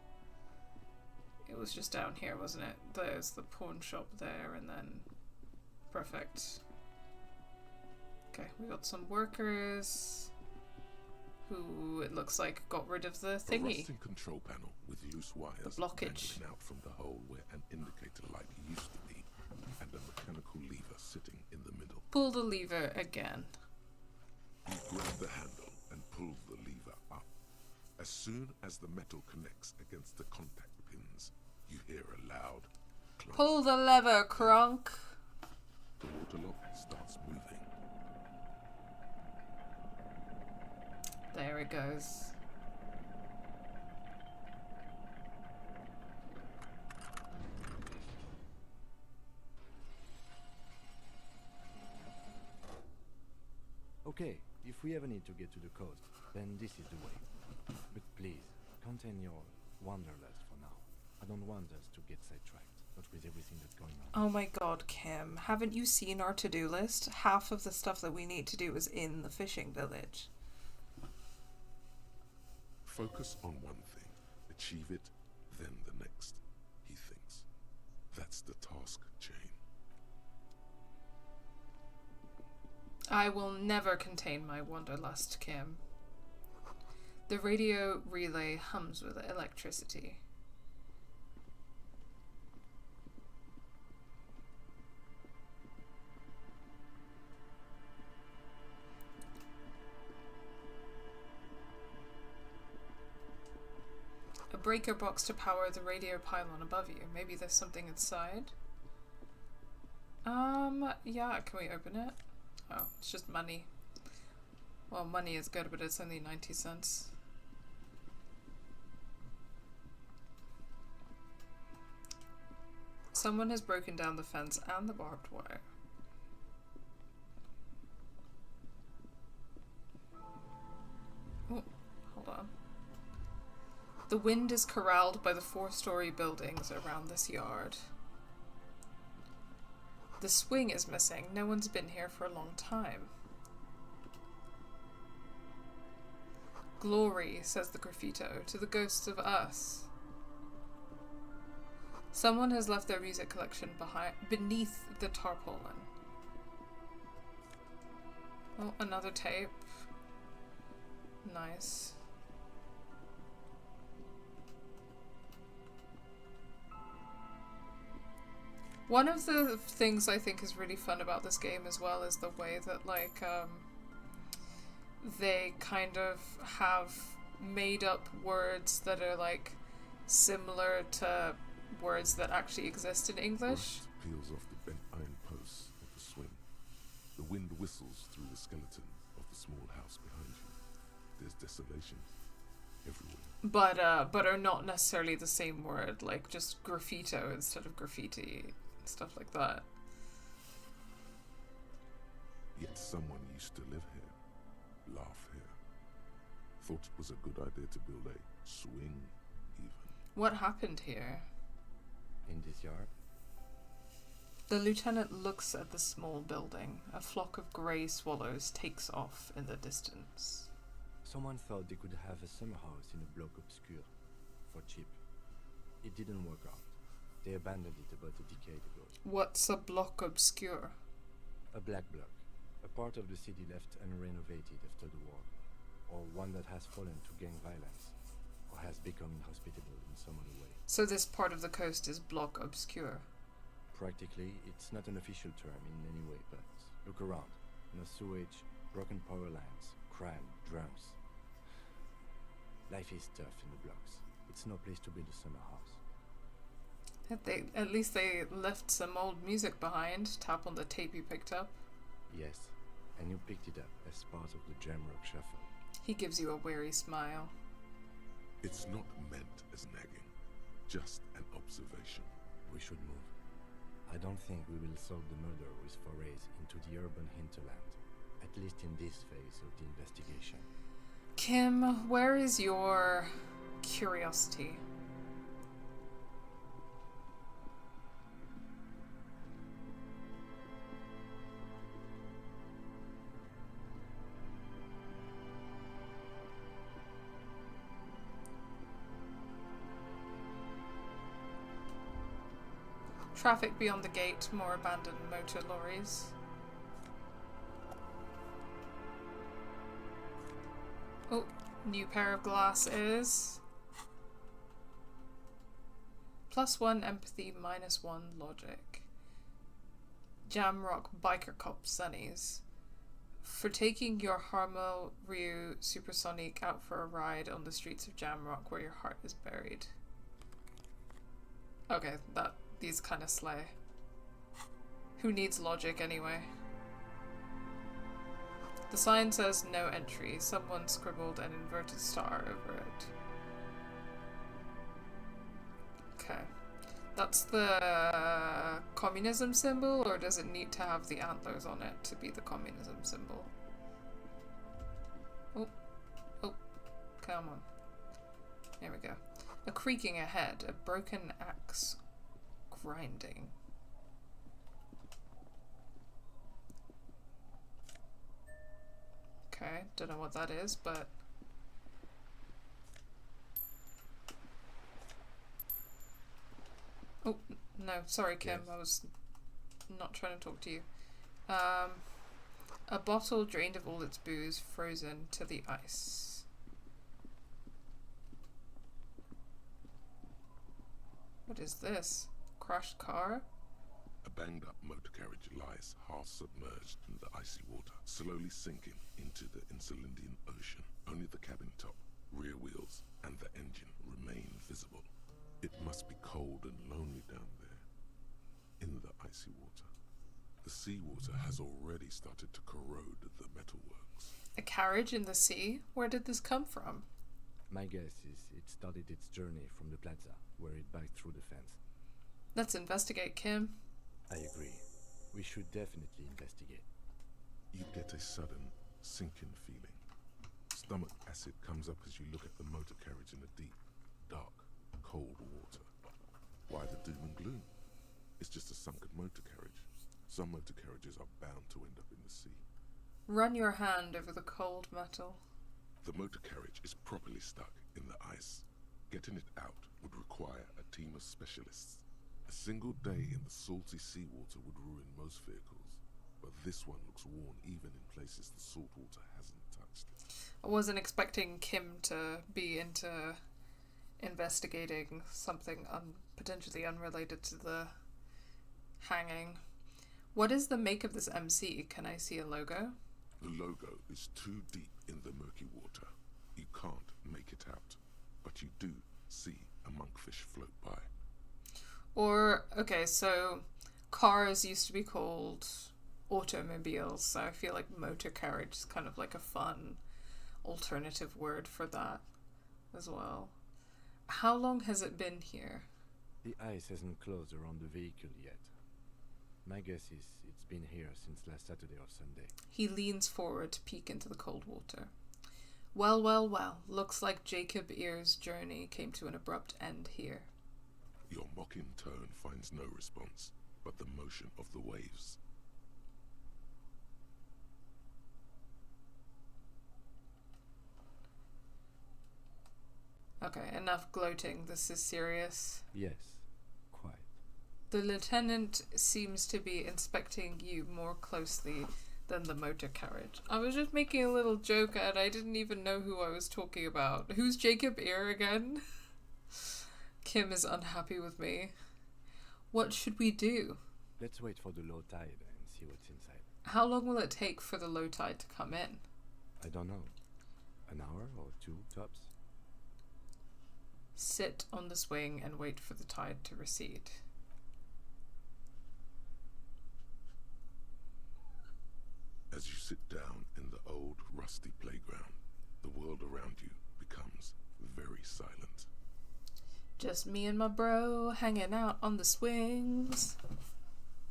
it was just down here, wasn't it? There's the pawn shop there, and then perfect. Okay, we got some workers who it looks like got rid of the A thingy. rusting control panel with loose wires blockage dangling out from the hole where an indicator light used to be, and a mechanical lever sitting in the middle. Pull the lever again. You grab the handle and pull the lever up. As soon as the metal connects against the contact pins, you hear a loud clunk. Pull the lever, Kronk. The waterlock starts moving. There it goes. Okay, if we ever need to get to the coast, then this is the way. But please, contain your wanderlust for now. I don't want us to get sidetracked, not with everything that's going on. Oh my god, Kim. Haven't you seen our to-do list? Half of the stuff that we need to do is in the fishing village. Focus on one thing. Achieve it, then the next, he thinks. That's the task chain. I will never contain my wanderlust, Kim. The radio relay hums with electricity. breaker box to power the radio pylon above you. Maybe there's something inside? Yeah, can we open it? Oh, it's just money. Well, money is good, but it's only 90 cents. Someone has broken down the fence and the barbed wire. Oh, hold on. The wind is corralled by the 4-story buildings around this yard. The swing is missing. No one's been here for a long time. Glory, says the graffito, to the ghosts of us. Someone has left their music collection beneath the tarpaulin. Oh, another tape. Nice. One of the things I think is really fun about this game as well is the way that, like, they kind of have made up words that are, like, similar to words that actually exist in English. Rust peels off the bent iron posts of the swing. The wind whistles through the skeleton of the small house behind you. There's desolation everywhere. But are not necessarily the same word, like just graffito instead of graffiti, stuff like that. Yet someone used to live here, laugh here. Thought it was a good idea to build a swing, even. What happened here? In this yard? The lieutenant looks at the small building. A flock of grey swallows takes off in the distance. Someone thought they could have a summer house in a bloc obscure, for cheap. It didn't work out. They abandoned it about a decade ago. What's a bloc obscure? A black bloc. A part of the city left unrenovated after the war. Or one that has fallen to gang violence. Or has become inhospitable in some other way. So this part of the coast is bloc obscure? Practically, it's not an official term in any way, but look around. No sewage, broken power lines, crime, drums. Life is tough in the blocks. It's no place to build a summer house. At least they left some old music behind. Tap on the tape you picked up. Yes, and you picked it up as part of the jam rock shuffle. He gives you a weary smile. It's not meant as nagging, just an observation. We should move. I don't think we will solve the murder with forays into the urban hinterland, at least in this phase of the investigation. Kim, where is your curiosity? Traffic beyond the gate, more abandoned motor lorries. Oh, new pair of glasses. +1 empathy, -1 logic. Jamrock biker cop sunnies. For taking your Harmo Ryu Supersonic out for a ride on the streets of Jamrock where your heart is buried. Okay, these kind of slay. Who needs logic anyway? The sign says no entry. Someone scribbled an inverted star over it. Okay. That's the communism symbol, or does it need to have the antlers on it to be the communism symbol? Oh. Oh. Come on. There we go. A creaking ahead. A broken axe. Grinding. Okay, don't know what that is, but... Oh, no, sorry Kim, Yes. I was not trying to talk to you. A bottle drained of all its booze, frozen to the ice. What is this? Crashed car? A banged-up motor carriage lies half submerged in the icy water, slowly sinking into the Insulindian Ocean. Only the cabin top, rear wheels, and the engine remain visible. icy water. The seawater has already started to corrode the metalworks. A carriage in the sea? Where did this come from? My guess is it started its journey from the plaza, where it backed through the fence. Let's investigate, Kim. I agree. We should definitely investigate. You get a sudden sinking feeling. Stomach acid comes up as you look at the motor carriage in the deep, dark, cold water. Why the doom and gloom? It's just a sunken motor carriage. Some motor carriages are bound to end up in the sea. Run your hand over the cold metal. The motor carriage is properly stuck in the ice. Getting it out would require a team of specialists. A single day in the salty seawater would ruin most vehicles, but this one looks worn even in places the salt water hasn't touched. I wasn't expecting Kim to be into investigating something potentially unrelated to the hanging. What is the make of this MC? Can I see a logo? The logo is too deep in the murky water. You can't make it out, but you do see a monkfish float by. Or, okay, so cars used to be called automobiles, so I feel like motor carriage is kind of like a fun alternative word for that as well. How long has it been here? The ice hasn't closed around the vehicle yet. My guess is it's been here since last Saturday or Sunday. He leans forward to peek into the cold water. Well, well, well. Looks like Jacob Ear's journey came to an abrupt end here. Your mocking tone finds no response, but the motion of the waves. Okay, enough gloating. This is serious. Yes, quite. The lieutenant seems to be inspecting you more closely than the motor carriage. I was just making a little joke and I didn't even know who I was talking about. Who's Jacob Ear again? Kim is unhappy with me. What should we do? Let's wait for the low tide and see what's inside. How long will it take for the low tide to come in? I don't know. An hour or two, tops? Sit on the swing and wait for the tide to recede. As you sit down in the old, rusty playground, the world around you becomes very silent. Just me and my bro hanging out on the swings.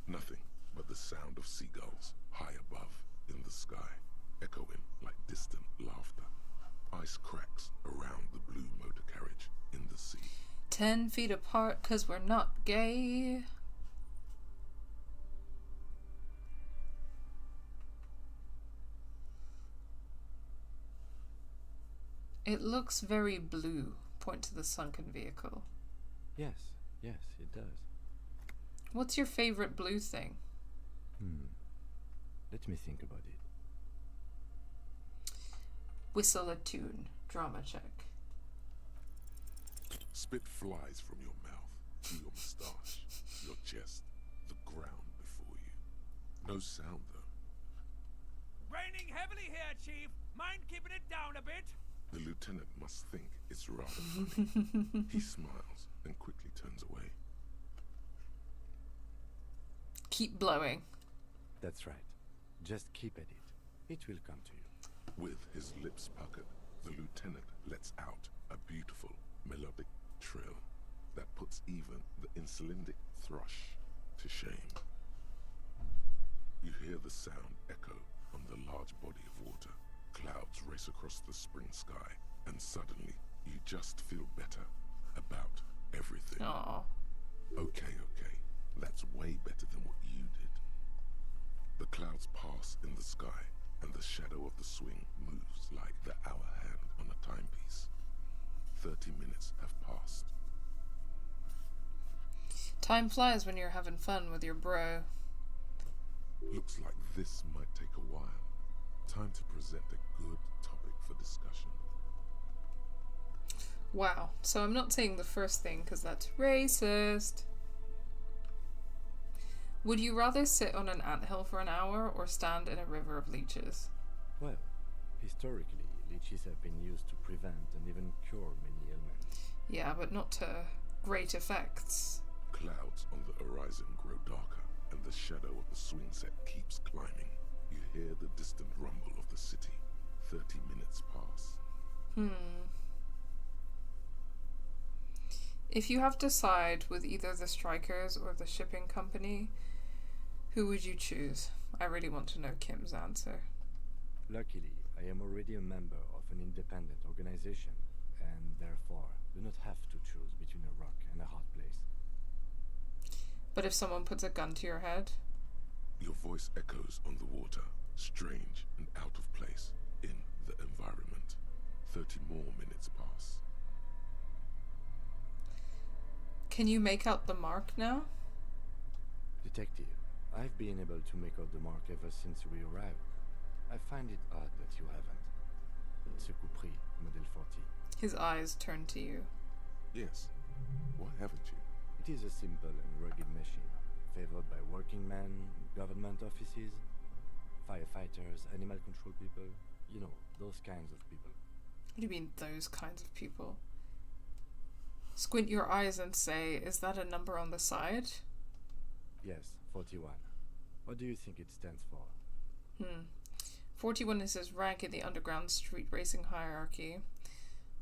Nothing but the sound of seagulls high above in the sky, echoing like distant laughter. Ice cracks around the blue motor carriage in the sea. 10 feet apart 'cause we're not gay. It looks very blue. Point to the sunken vehicle. Yes, it does. What's your favorite blue thing? Let me think about it. Whistle a tune. Drama check. Spit flies from your mouth, to your moustache, your chest, the ground before you. No sound though. Raining heavily here, Chief. Mind keeping it down a bit? The lieutenant must think it's rather funny. He smiles and quickly turns away. Keep blowing. That's right. Just keep at it. It will come to you. With his lips puckered, the lieutenant lets out a beautiful melodic trill that puts even the insulindic thrush to shame. You hear the sound echo on the large body of water. Clouds race across the spring sky, and suddenly you just feel better about everything. Aww. Okay, that's way better than what you did. The clouds pass in the sky, and the shadow of the swing moves like the hour hand on a timepiece. 30 minutes have passed. Time flies when you're having fun with your bro. Looks like this might take a while. Time to present a good topic for discussion. Wow. So I'm not saying the first thing because that's racist. Would you rather sit on an anthill for an hour or stand in a river of leeches? Well, historically, leeches have been used to prevent and even cure many ailments. Yeah, but not to great effects. Clouds on the horizon grow darker, and the shadow of the swing set keeps climbing. You hear the distant rumble of the city. 30 minutes pass. If you have to side with either the strikers or the shipping company, who would you choose? I really want to know Kim's answer. Luckily, I am already a member of an independent organization, and therefore do not have to choose between a rock and a hard place. But if someone puts a gun to your head? Your voice echoes on the water, strange and out of place in the environment. 30 more minutes pass. Can you make out the mark now? Detective, I've been able to make out the mark ever since we arrived. I find it odd that you haven't. C'est Coupri, Model 40. His eyes turn to you. Yes. Why haven't you? It is a simple and rugged machine, favored by working men, government offices, firefighters, animal control people. You know, those kinds of people. What do you mean, those kinds of people? Squint your eyes and say, is that a number on the side? Yes, 41. What do you think it stands for? 41 is his rank in the underground street racing hierarchy.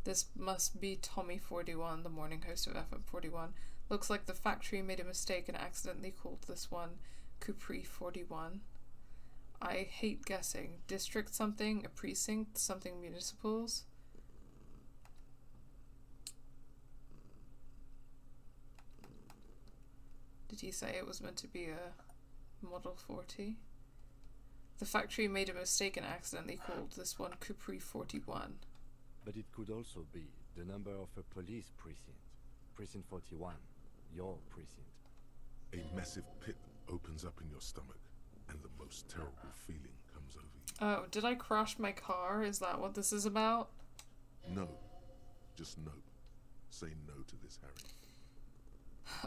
This must be Tommy 41, the morning host of FM 41. Looks like the factory made a mistake and accidentally called this one Capri 41. I hate guessing. District something, a precinct, something municipals. Did he say it was meant to be a Model 40? The factory made a mistake and accidentally called this one Capri 41. But it could also be the number of a police precinct. Precinct 41. Your precinct. A massive pit opens up in your stomach, and the most terrible feeling comes over you. Oh, did I crash my car? Is that what this is about? No. Just no. Say no to this, Harry.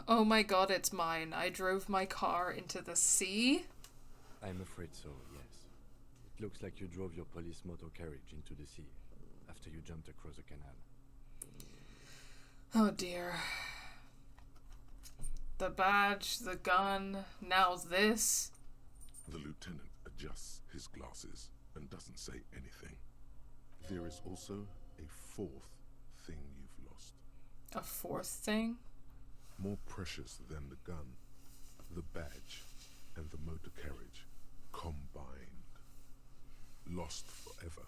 Oh my god, it's mine. I drove my car into the sea? I'm afraid so, yes. It looks like you drove your police motor carriage into the sea after you jumped across a canal. Oh dear. The badge, the gun, now this. The lieutenant adjusts his glasses and doesn't say anything. There is also a fourth thing you've lost. A fourth thing? More precious than the gun, the badge, and the motor carriage combined. Lost forever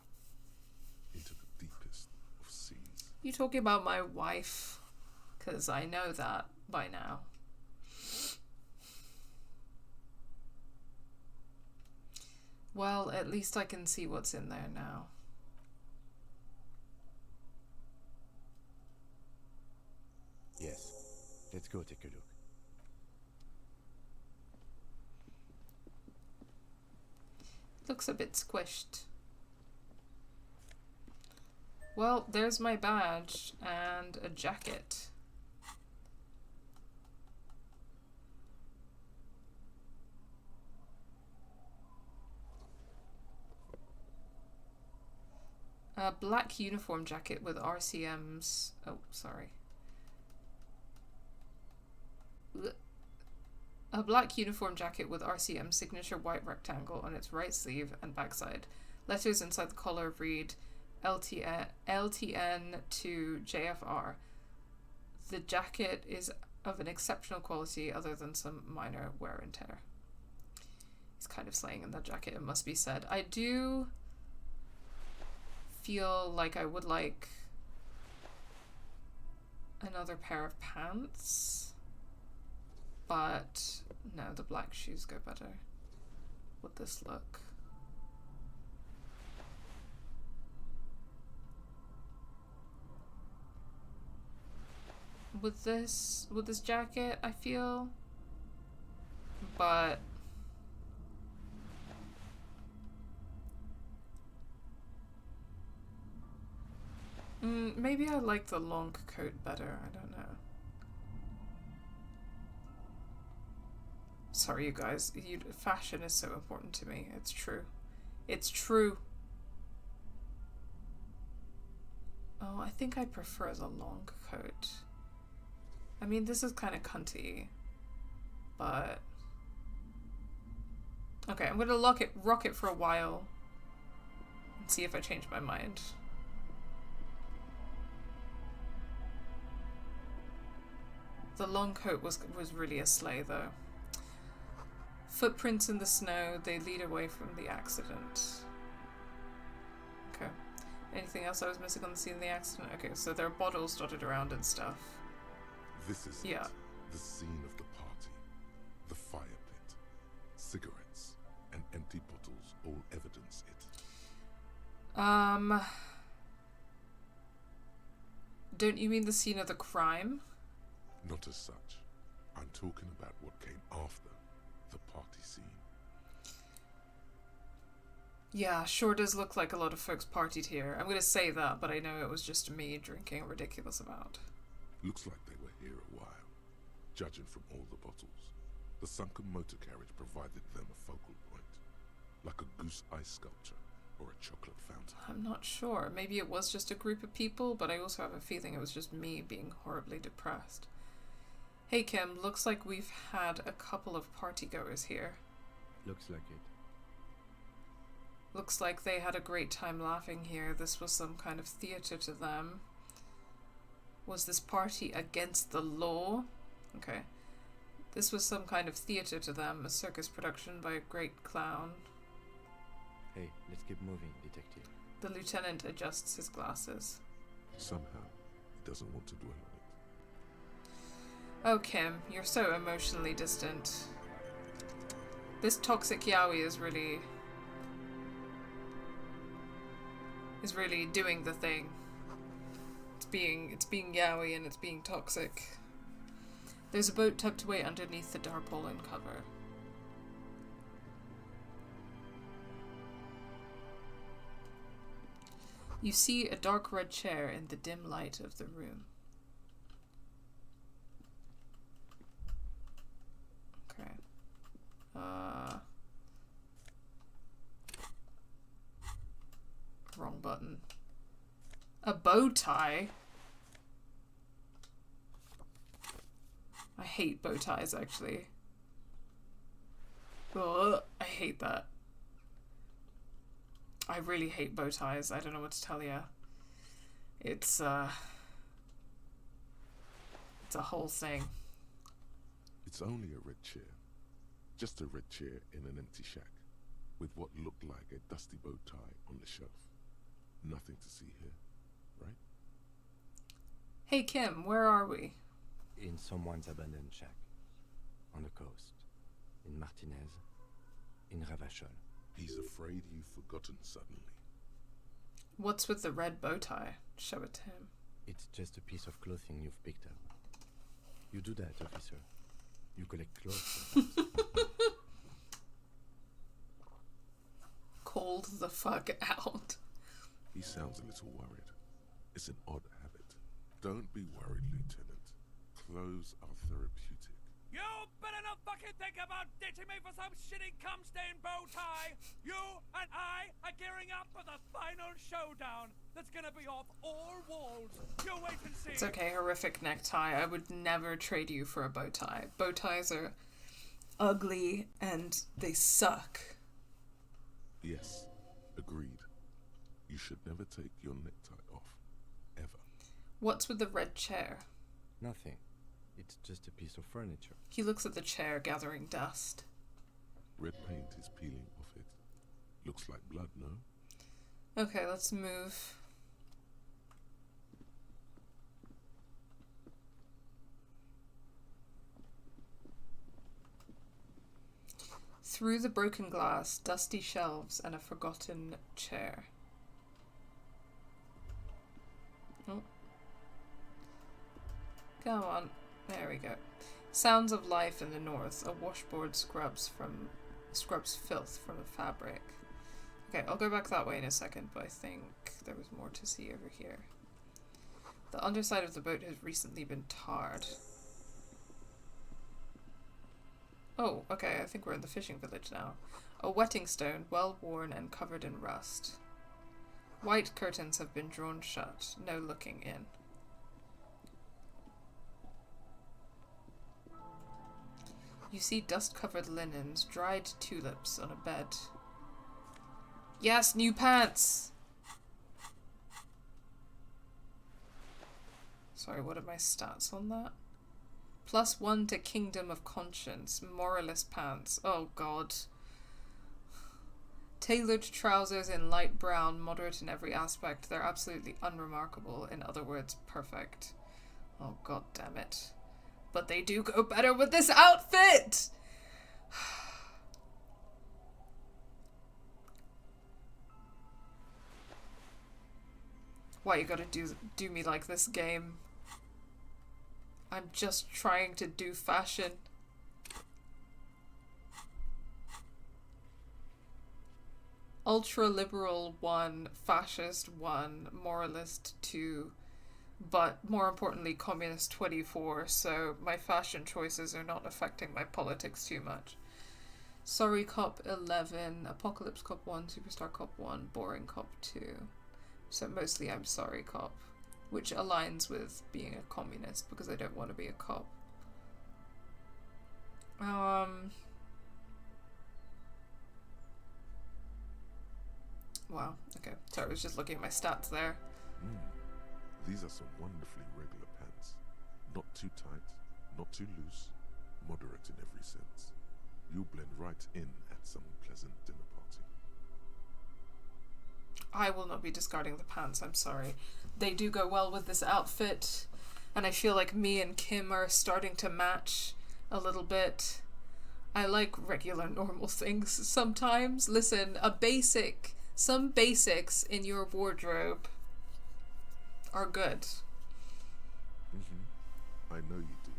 into the deepest of seas. You talking about my wife? 'Cause I know that by now. Well, at least I can see what's in there now. Yes. Let's go take a look. Looks a bit squished. Well, there's my badge and a jacket. A black uniform jacket with RCM's... Oh, sorry. A black uniform jacket with RCM signature white rectangle on its right sleeve and backside. Letters inside the collar read LTN to JFR. The jacket is of an exceptional quality other than some minor wear and tear. He's kind of slaying in that jacket, it must be said. I do feel like I would like another pair of pants. But no, the black shoes go better with this look. With this jacket, I feel, but maybe I like the long coat better. I don't know. Sorry, you guys. Fashion is so important to me. It's true. It's true. Oh, I think I prefer the long coat. I mean, this is kind of cunty, but Okay, I'm gonna rock it for a while and see if I change my mind. The long coat was really a sleigh, though. Footprints in the snow, they lead away from the accident. Okay. Anything else I was missing on the scene of the accident? Okay, so there are bottles dotted around and stuff. This is Yeah. it. The scene of the party. The fire pit. Cigarettes and empty bottles all evidence it. Don't you mean the scene of the crime? Not as such. I'm talking about what came after the party scene. Yeah, sure does look like a lot of folks partied here. I'm gonna say that, but I know it was just me drinking a ridiculous amount. Looks like they were here a while, judging from all the bottles. The sunken motor carriage provided them a focal point, like a goose ice sculpture or a chocolate fountain. I'm not sure. Maybe it was just a group of people, but I also have a feeling it was just me being horribly depressed. Hey Kim, looks like we've had a couple of partygoers here. Looks like it. Looks like they had a great time laughing here. This was some kind of theater to them. Was this party against the law? Okay. This was some kind of theater to them, a circus production by a great clown. Hey, let's keep moving, detective. The lieutenant adjusts his glasses. Somehow, he doesn't want to dwell on it. Oh, Kim, you're so emotionally distant. This toxic yaoi is really doing the thing. It's being yaoi and it's being toxic. There's a boat tucked away underneath the tarpaulin cover. You see a dark red chair in the dim light of the room. Okay. Wrong button. A bow tie? I hate bow ties, actually. Ugh, I hate that. I really hate bow ties. I don't know what to tell you. It's a whole thing. It's only a red chair. Just a red chair in an empty shack, with what looked like a dusty bow tie on the shelf. Nothing to see here, right? Hey Kim, where are we? In someone's abandoned shack. On the coast. In Martinez. In Ravachol. He's afraid you've forgotten suddenly. What's with the red bow tie? Show it to him. It's just a piece of clothing you've picked up. You do that, officer. You collect clothes sometimes. Called the fuck out. He sounds a little worried. It's an odd habit. Don't be worried, Lieutenant. Clothes are therapeutic. You better not fucking think about ditching me for some shitty cum-stained bow tie! You and I are gearing up for the final showdown that's gonna be off all walls. You wait and see. It's okay, horrific necktie. I would never trade you for a bow tie. Bow ties are ugly and they suck. Yes, agreed. You should never take your necktie off. Ever. What's with the red chair? Nothing. It's just a piece of furniture. He looks at the chair, gathering dust. Red paint is peeling off it. Looks like blood, no? Okay, let's move. Through the broken glass, dusty shelves, and a forgotten chair. Oh. Come on. There we go. Sounds of life in the north. A washboard scrubs filth from the fabric. Okay, I'll go back that way in a second, but I think there was more to see over here. The underside of the boat has recently been tarred. Oh, okay, I think we're in the fishing village now. A wetting stone, well worn and covered in rust. White curtains have been drawn shut, no looking in. You see dust-covered linens, dried tulips on a bed. Yes, new pants! Sorry, what are my stats on that? +1 to Kingdom of Conscience. Moralist pants. Oh god. Tailored trousers in light brown, moderate in every aspect. They're absolutely unremarkable. In other words, perfect. Oh god damn it. But they do go better with this outfit! Why you gotta do me like this, game? I'm just trying to do fashion. Ultra-liberal 1, fascist 1, moralist 2, but more importantly communist 24, so my fashion choices are not affecting my politics too much. Sorry Cop 11, Apocalypse Cop 1, Superstar Cop 1, Boring Cop 2. So mostly I'm Sorry Cop, which aligns with being a communist because I don't want to be a cop. Wow, okay. Sorry, I was just looking at my stats there. These are some wonderfully regular pants. Not too tight, not too loose, moderate in every sense. You'll blend right in at some pleasant dinner party. I will not be discarding the pants, I'm sorry. They do go well with this outfit, and I feel like me and Kim are starting to match a little bit. I like regular, normal things sometimes. Listen, some basics in your wardrobe are good. I know you do.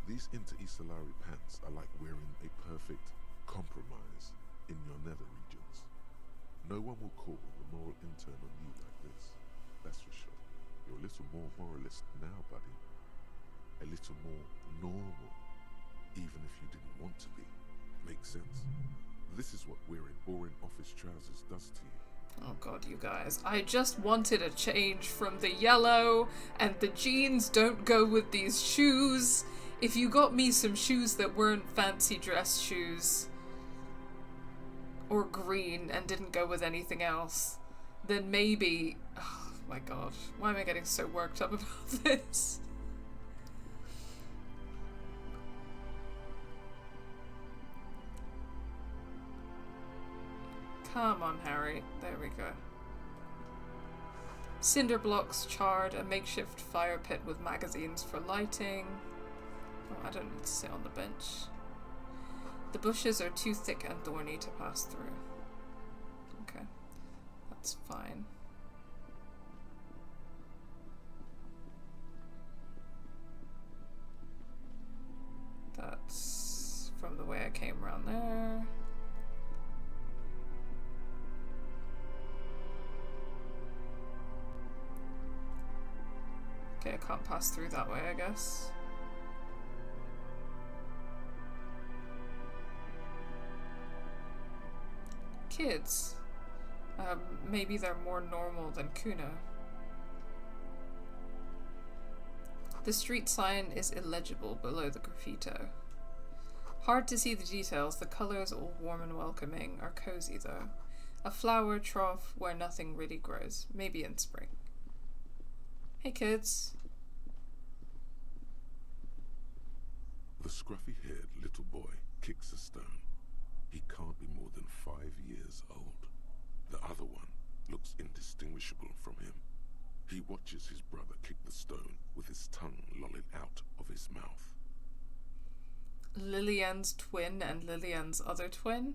These Inter-Isolari pants are like wearing a perfect compromise in your nether regions. No one will call the moral intern on you like this, that's for sure. You're a little more moralist now, buddy. A little more normal, even if you didn't want to be. Makes sense. This is what wearing boring office trousers does to you. Oh god, you guys. I just wanted a change from the yellow, and the jeans don't go with these shoes. If you got me some shoes that weren't fancy dress shoes, or green, and didn't go with anything else, then maybe... Oh my god, why am I getting so worked up about this? Come on, Harry. There we go. Cinder blocks charred, a makeshift fire pit with magazines for lighting. Oh, I don't need to sit on the bench. The bushes are too thick and thorny to pass through. Okay, that's fine. That's from the way I came around there. Okay, I can't pass through that way, I guess. Kids. Maybe they're more normal than Kuna. The street sign is illegible below the graffito. Hard to see the details, the colours all warm and welcoming, are cozy though. A flower trough where nothing really grows, maybe in spring. Hey kids. The scruffy-haired little boy kicks a stone. He can't be more than 5 years old. The other one looks indistinguishable from him. He watches his brother kick the stone with his tongue lolling out of his mouth. Lillian's twin and Lillian's other twin?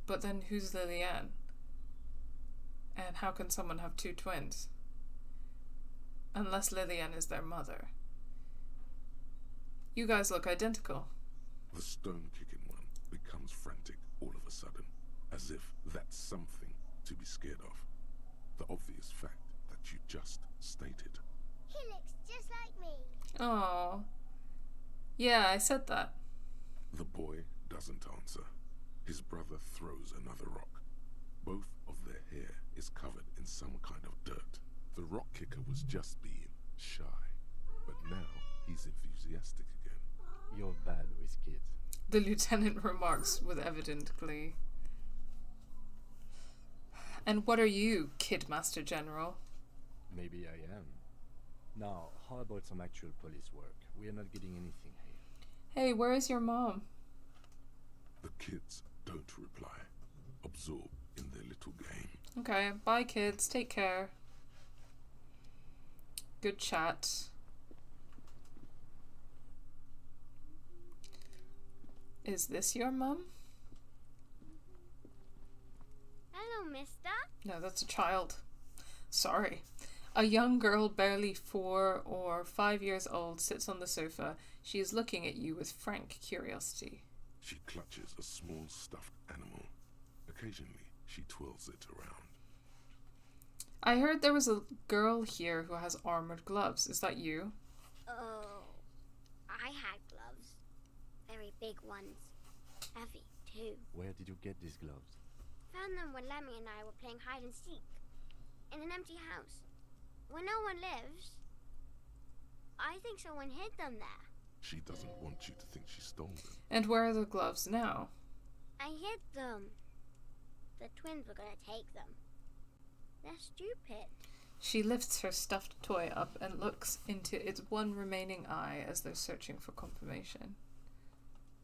But then who's Lillian? And how can someone have two twins? Unless Lillian is their mother. You guys look identical. The stone-kicking one becomes frantic all of a sudden, as if that's something to be scared of. The obvious fact that you just stated. He looks just like me. Oh. Yeah, I said that. The boy doesn't answer. His brother throws another rock. Both of their hair is covered in some kind of dirt. The rock kicker was just being shy, but now he's enthusiastic again. You're bad with kids. The lieutenant remarks with evident glee. And what are you, Kid Master General? Maybe I am. Now, how about some actual police work? We are not getting anything here. Hey, where is your mom? The kids don't reply. Absorbed in their little game. Okay, bye kids, take care. Good chat. Is this your mum? Hello, mister. No, that's a child. Sorry. A young girl barely 4 or 5 years old sits on the sofa. She is looking at you with frank curiosity. She clutches a small stuffed animal. Occasionally, she twirls it around. I heard there was a girl here who has armored gloves. Is that you? Oh, I had gloves. Very big ones. Heavy, too. Where did you get these gloves? Found them when Lemmy and I were playing hide and seek. In an empty house. Where no one lives. I think someone hid them there. She doesn't want you to think she stole them. And where are the gloves now? I hid them. The twins were gonna take them. They're stupid. She lifts her stuffed toy up and looks into its one remaining eye as though searching for confirmation.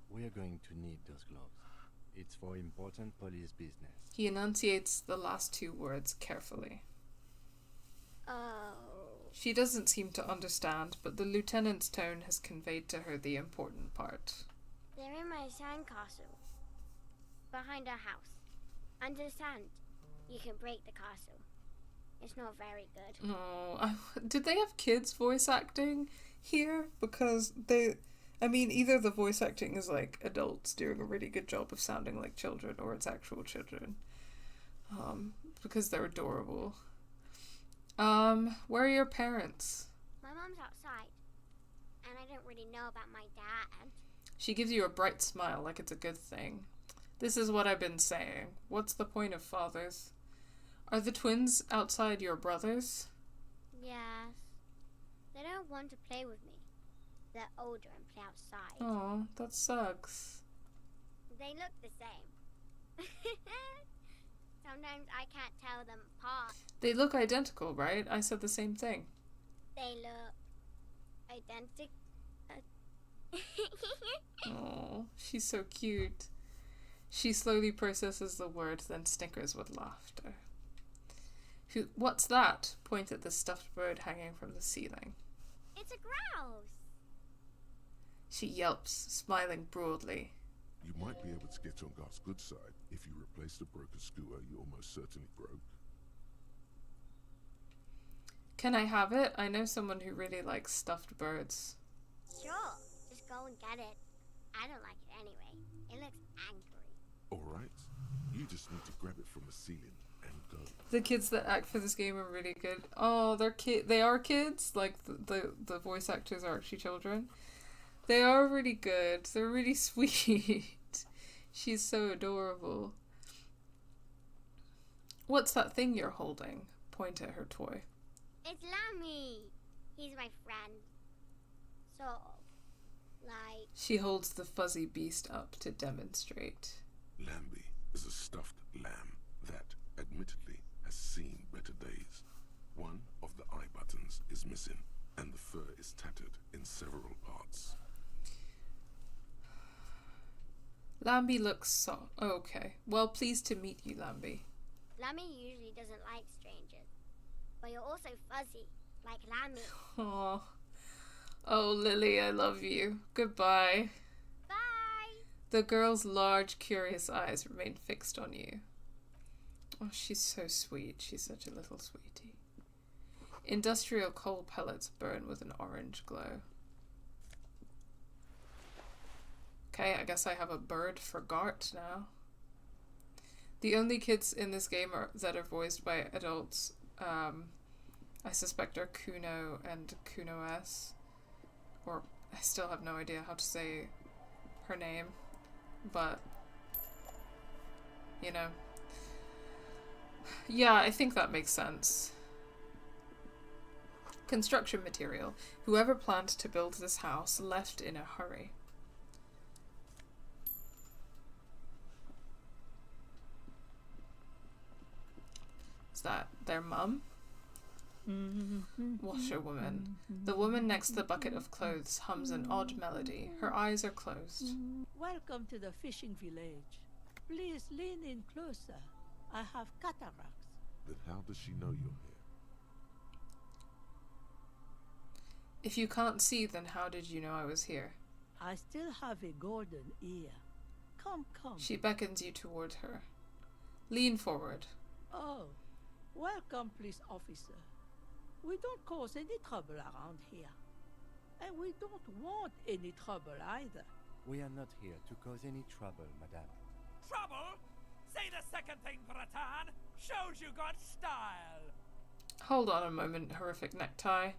We are going to need those gloves. It's for important police business. He enunciates the last 2 words carefully. Oh. She doesn't seem to understand, but the lieutenant's tone has conveyed to her the important part. They're in my sandcastle. Behind our house. Understand? You can break the castle. It's not very good. No, did they have kids voice acting here? Because either the voice acting is like adults doing a really good job of sounding like children, or it's actual children. Because they're adorable. Where are your parents? My mom's outside. And I don't really know about my dad. She gives you a bright smile like it's a good thing. This is what I've been saying. What's the point of fathers? Are the twins outside your brothers? Yes. They don't want to play with me. They're older and play outside. Oh, that sucks. They look the same. Sometimes I can't tell them apart. They look identical, right? I said the same thing. They look identical. Oh, she's so cute. She slowly processes the word, then snickers with laughter. What's that? Point at the stuffed bird hanging from the ceiling. It's a grouse. She yelps, smiling broadly. You might be able to get on Garth's good side if you replace the broken scooter you almost certainly broke. Can I have it? I know someone who really likes stuffed birds. Sure, just go and get it. I don't like it anyway. It looks angry. Alright, you just need to grab it from the ceiling and go. The kids that act for this game are really good. Oh, they are kids? Like, the voice actors are actually children? They are really good. They're really sweet. She's so adorable. What's that thing you're holding? Point at her toy. It's Lammy. He's my friend. Sort of. Like... She holds the fuzzy beast up to demonstrate. Lambie is a stuffed lamb that, admittedly, has seen better days. One of the eye buttons is missing, and the fur is tattered in several parts. Lambie looks Oh, okay. Well, pleased to meet you, Lambie. Lammy usually doesn't like strangers. But you're also fuzzy, like Lammy. Aww. Oh, Lily, I love you. Goodbye. Bye! The girl's large, curious eyes remain fixed on you. Oh, she's so sweet. She's such a little sweetie. Industrial coal pellets burn with an orange glow. Okay, I guess I have a bird for Gart now. The only kids in this game that are voiced by adults, I suspect, are Kuno and Kuno S. Or, I still have no idea how to say her name. But, you know. Yeah, I think that makes sense. Construction material. Whoever planned to build this house left in a hurry. Their mum? Washerwoman. The woman next to the bucket of clothes hums an odd melody. Her eyes are closed. Welcome to the fishing village. Please lean in closer. I have cataracts. Then how does she know you're here? If you can't see, then how did you know I was here? I still have a golden ear. Come, come. She beckons you toward her. Lean forward. Oh, welcome, police officer. We don't cause any trouble around here. And we don't want any trouble either. We are not here to cause any trouble, madame. Trouble? Say the second thing, Bratan. Shows you got style. Hold on a moment, horrific necktie.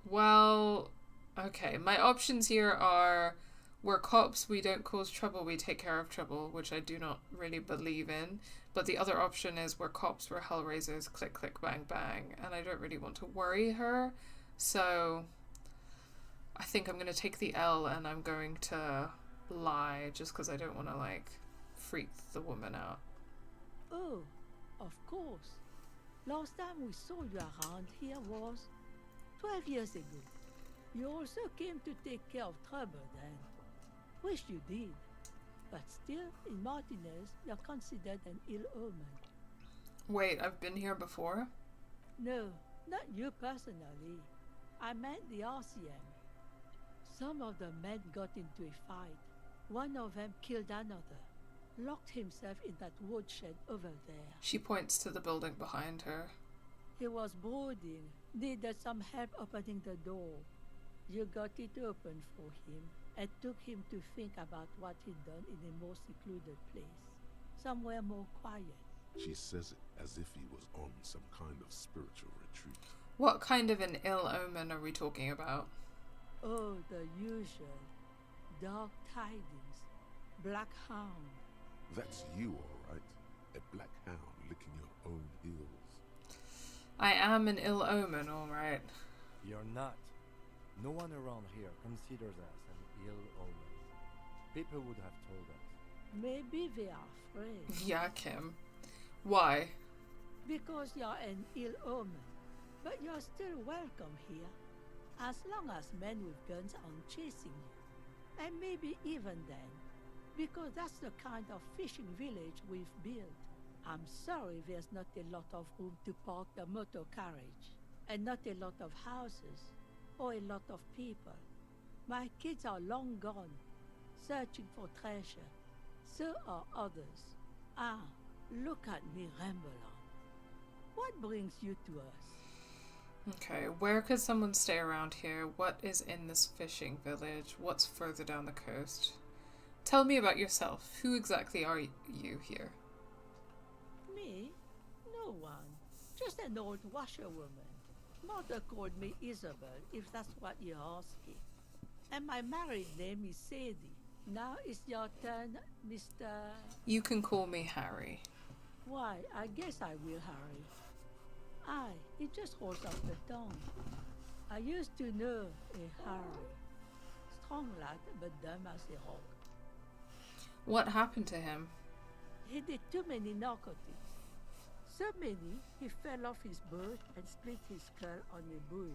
Well, okay, my options here are we're cops, we don't cause trouble, we take care of trouble, which I do not really believe in. But the other option is we're cops, we're hellraisers, click, click, bang, bang. And I don't really want to worry her. So I think I'm going to take the L and I'm going to lie just because I don't want to, like, freak the woman out. Oh, of course. Last time we saw you around here was 12 years ago. You also came to take care of trouble then. Wish you did. But still, in Martinez, you're considered an ill omen. Wait, I've been here before? No, not you personally. I meant the RCM. Some of the men got into a fight. One of them killed another. Locked himself in that woodshed over there. She points to the building behind her. He was brooding. Needed some help opening the door. You got it open for him. It took him to think about what he'd done in a more secluded place. Somewhere more quiet. She says it as if he was on some kind of spiritual retreat. What kind of an ill omen are we talking about? Oh, the usual. Dark tidings. Black hound. That's you, all right. A black hound licking your own heels. I am an ill omen, all right. You're not. No one around here considers us an ill omen. People would have told us. Maybe they are afraid. Yeah, Kim. Why? Because you're an ill omen. But you're still welcome here. As long as men with guns aren't chasing you. And maybe even then. Because that's the kind of fishing village we've built. I'm sorry there's not a lot of room to park the motor carriage. And not a lot of houses. Or a lot of people. My kids are long gone. Searching for treasure. So are others. Ah, look at me ramble on. What brings you to us? Okay, where could someone stay around here? What is in this fishing village? What's further down the coast? Tell me about yourself. Who exactly are you here? Me? No one. Just an old washerwoman. Mother called me Isabel, if that's what you're asking. And my married name is Sadie. Now it's your turn, Mr... You can call me Harry. Why, I guess I will, Harry. Aye, it just rolls off the tongue. I used to know a Harry. Strong lad, but dumb as a rock. What happened to him? He did too many narcotics. So many, he fell off his boat and split his skull on a buoy.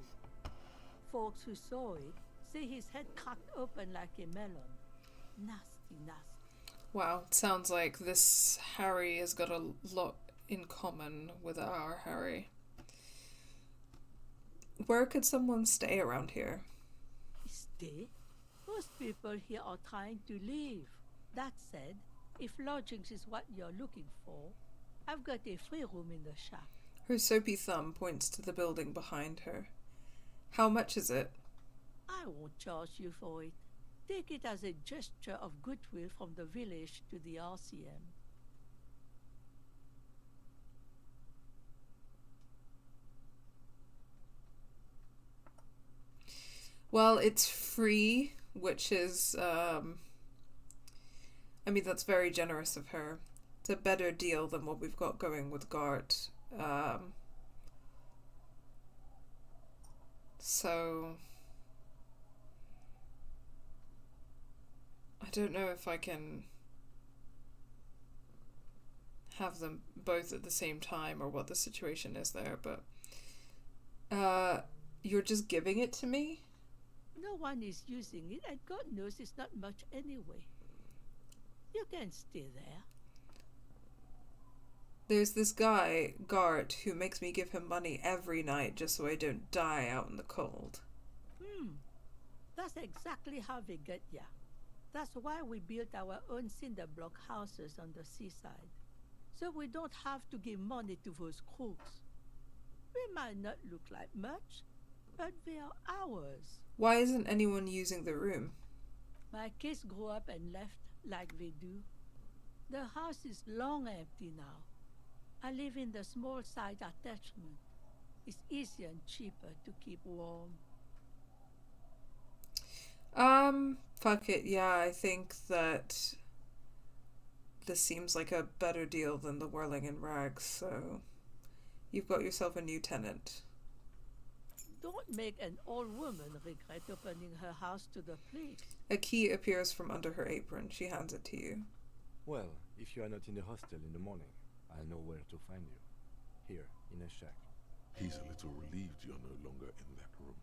Folks who saw it say his head cracked open like a melon. Nasty, nasty. Wow, it sounds like this Harry has got a lot in common with our Harry. Where could someone stay around here? Stay? Most people here are trying to leave. That said, if lodgings is what you're looking for, I've got a free room in the shack. Her soapy thumb points to the building behind her. How much is it? I won't charge you for it. Take it as a gesture of goodwill from the village to the RCM. Well, it's free, which is, I mean, that's very generous of her. It's a better deal than what we've got going with Gart. So I don't know if I can have them both at the same time or what the situation is there, but you're just giving it to me? No one is using it, and God knows it's not much anyway. You can stay there. There's this guy, Gart, who makes me give him money every night just so I don't die out in the cold. That's exactly how they get ya. That's why we built our own cinder block houses on the seaside. So we don't have to give money to those crooks. We might not look like much, but they are ours. Why isn't anyone using the room? My kids grew up and left like they do. The house is long empty now. I live in the small side attachment. It's easier and cheaper to keep warm. Fuck it, yeah, I think that this seems like a better deal than the whirling in rags, so you've got yourself a new tenant. Don't make an old woman regret opening her house to the police. A key appears from under her apron. She hands it to you. Well, if you are not in the hostel in the morning, I'll know where to find you. Here, in a shack. He's a little relieved you're no longer in that room.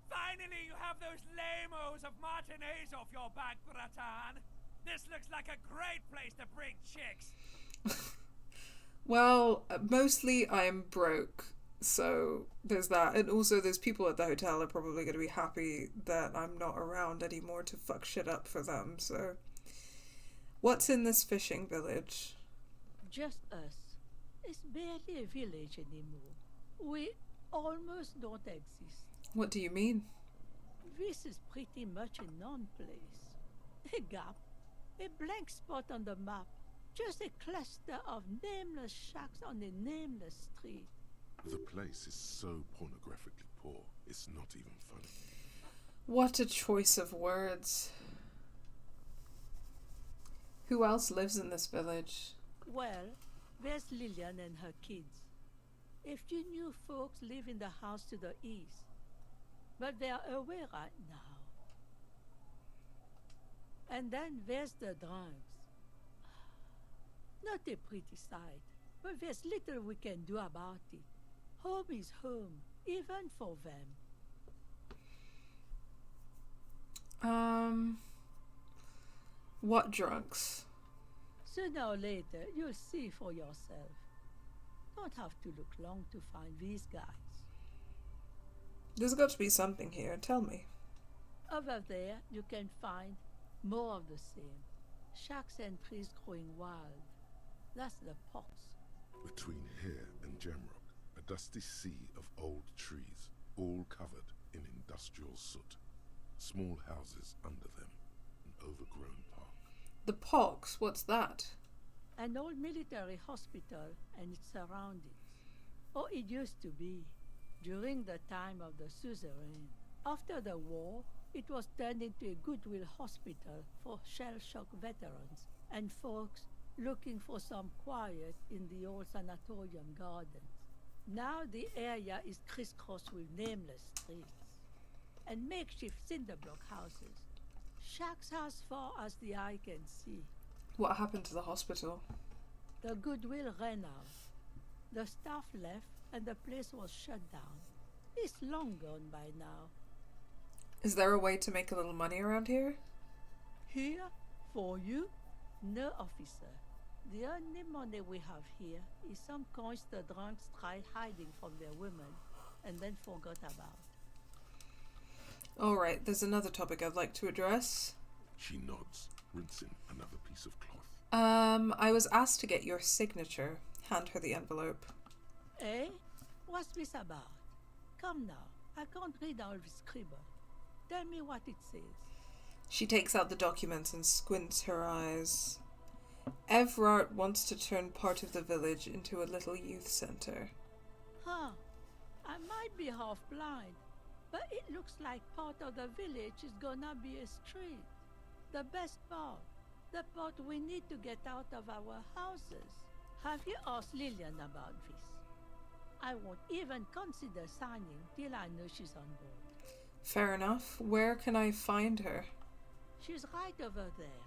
Finally, you have those lame-os of matinees off your back, Bratan. This looks like a great place to bring chicks. Well, mostly I'm broke, so there's that. And also there's people at the hotel are probably going to be happy that I'm not around anymore to fuck shit up for them, so... What's in this fishing village? Just us. It's barely a village anymore. We almost don't exist. What do you mean? This is pretty much a non-place. A gap. A blank spot on the map. Just a cluster of nameless shacks on a nameless street. The place is so pornographically poor, it's not even funny. What a choice of words. Who else lives in this village? Well, there's Lillian and her kids. A few new folks live in the house to the east, but they're away right now. And then there's the drunks. Not a pretty sight, but there's little we can do about it. Home is home, even for them. What drunks? Sooner or later, you'll see for yourself. Don't have to look long to find these guys. There's got to be something here. Tell me. Over there, you can find more of the same. Shacks and trees growing wild. That's the pox. Between here and Jamrock, a dusty sea of old trees, all covered in industrial soot. Small houses under them, an overgrown park. The pox? What's that? An old military hospital and its surroundings. Or it used to be, during the time of the suzerain. After the war, it was turned into a goodwill hospital for shell-shock veterans and folks looking for some quiet in the old sanatorium gardens. Now the area is crisscrossed with nameless streets and makeshift cinder block houses. Shacks as far as the eye can see. What happened to the hospital? The goodwill ran out. The staff left and the place was shut down. It's long gone by now. Is there a way to make a little money around here? Here? For you? No, officer. The only money we have here is some coins the drunks tried hiding from their women and then forgot about. Alright, there's another topic I'd like to address. She nods, rinsing another piece of cloth. I was asked to get your signature. Hand her the envelope. Eh? What's this about? Come now, I can't read all this scribble. Tell me what it says. She takes out the documents and squints her eyes. Evrart wants to turn part of the village into a little youth center. Huh. I might be half blind, but it looks like part of the village is gonna be a street. The best part. The part we need to get out of our houses. Have you asked Lillian about this? I won't even consider signing till I know she's on board. Fair enough. Where can I find her? She's right over there.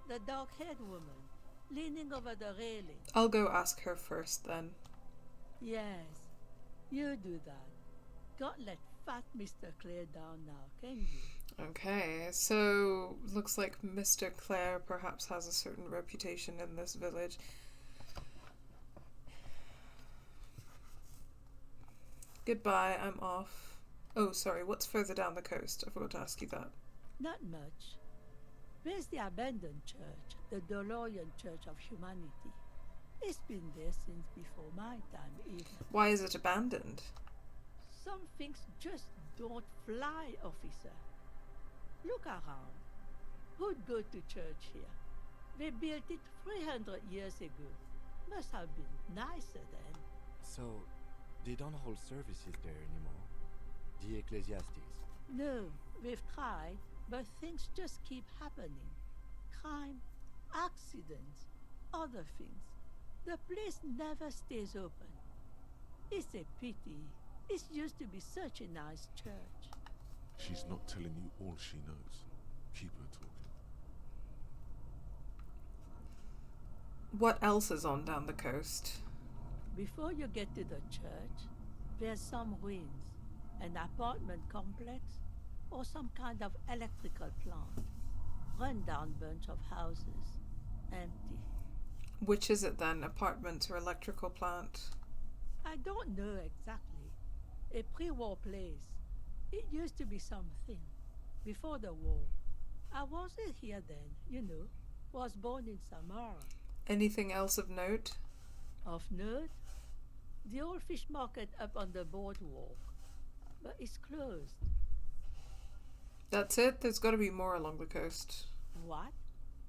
The dark-haired woman. leaning over the railing. I'll go ask her first then. Yes, you do that. Can't let fat Mr. Clare down now, can you? Okay, so looks like Mr. Clare perhaps has a certain reputation in this village. Goodbye, I'm off. Oh, sorry, what's further down the coast? I forgot to ask you that. Not much. There's the abandoned church, the DeLorean Church of Humanity. It's been there since before my time, even. Why is it abandoned? Some things just don't fly, officer. Look around. Who'd go to church here? They built it 300 years ago. Must have been nicer then. So, they don't hold services there anymore? The Ecclesiastes? No, we've tried, but things just keep happening. Crime, accidents, other things. The place never stays open. It's a pity. It used to be such a nice church. She's not telling you all she knows. Keep her talking. What else is on down the coast? Before you get to the church, there's some ruins, an apartment complex, or some kind of electrical plant. Run-down bunch of houses, empty. Which is it then, apartments or electrical plant? I don't know exactly. A pre-war place. It used to be something. Before the war. I wasn't here then, you know. Was born in Samara. Anything else of note? Of note? The old fish market up on the boardwalk. But it's closed. That's it? There's got to be more along the coast. What?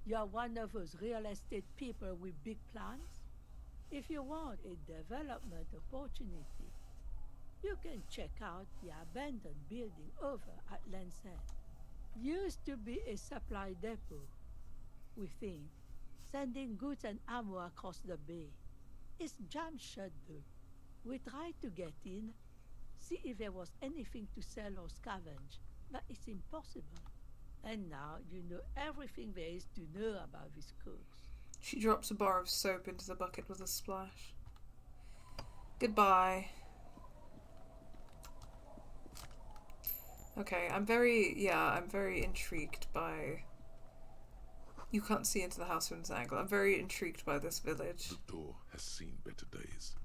You're one of those real estate people with big plans? If you want a development opportunity, you can check out the abandoned building over at Land's End. Used to be a supply depot, we think, sending goods and ammo across the bay. It's jammed shut though. We tried to get in, see if there was anything to sell or scavenge, but it's impossible. And now you know everything there is to know about this coast. She drops a bar of soap into the bucket with a splash. Goodbye. Okay, I'm very intrigued by... You can't see into the house from this angle. I'm very intrigued by this village. The door has seen better days.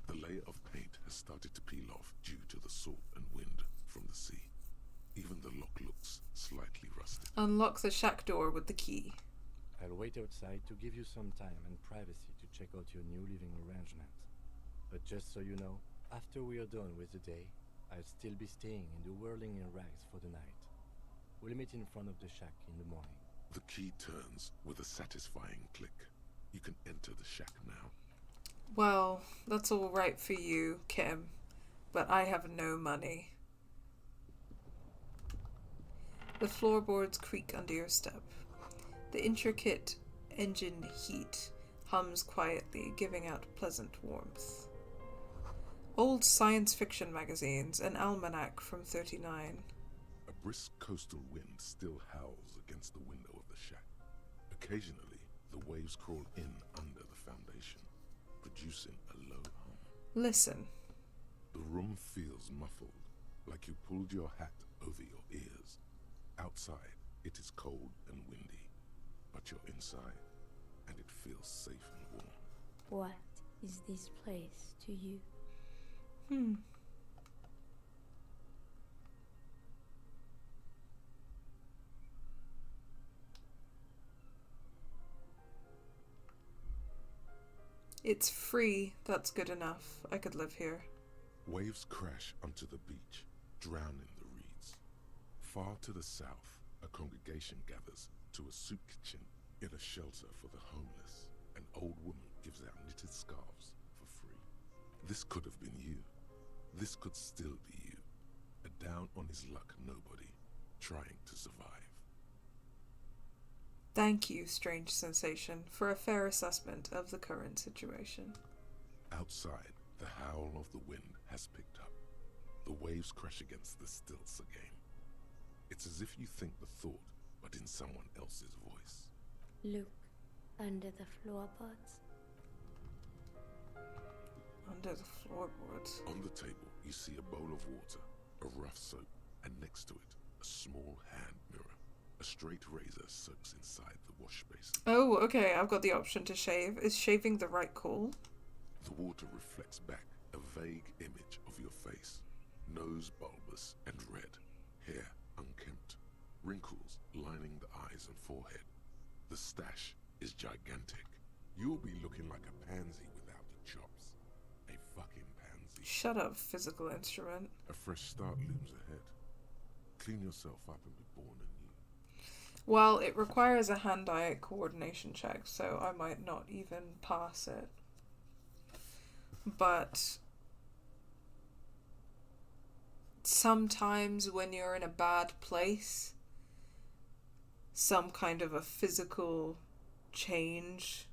The layer of paint has started to peel off due to the salt and wind from the sea. Even the lock looks slightly rusted. Unlock the shack door with the key. I'll wait outside to give you some time and privacy to check out your new living arrangements. But just so you know, after we are done with the day, I'll still be staying in the whirling in rags for the night. We'll meet in front of the shack in the morning. The key turns with a satisfying click. You can enter the shack now. Well, that's all right for you, Kim, but I have no money. The floorboards creak under your step. The intricate engine heat hums quietly, giving out pleasant warmth. Old science fiction magazines, an almanac from 39. A brisk coastal wind still howls against the window of the shack. Occasionally, the waves crawl in under the foundation, producing a low hum. Listen. The room feels muffled, like you pulled your hat over your ears. Outside, it is cold and windy, but you're inside, and it feels safe and warm. What is this place to you? It's free, that's good enough. I could live here. Waves crash onto the beach, drowning the reeds. Far to the south, a congregation gathers to a soup kitchen in a shelter for the homeless. An old woman gives out knitted scarves for free. This could have been you. This could still be you. A down on his luck nobody, trying to survive. Thank you, strange sensation, for a fair assessment of the current situation. Outside, the howl of the wind has picked up. The waves crash against the stilts again. It's as if you think the thought, but in someone else's voice. Look, Under the floorboards. Under the floorboards. On the table, you see a bowl of water, a rough soap, and next to it, a small hand mirror. A straight razor soaks inside the wash basin. Oh, okay, I've got the option to shave. Is shaving the right call? The water reflects back a vague image of your face. Nose bulbous and red, hair unkempt, wrinkles lining the eyes and forehead. The stash is gigantic. You'll be looking like a pansy without the chops. A fucking pansy. Shut up, physical instrument. A fresh start looms ahead. Clean yourself up and be born anew. Well, it requires a hand-eye coordination check, so I might not even pass it. But sometimes when you're in a bad place, some kind of a physical change,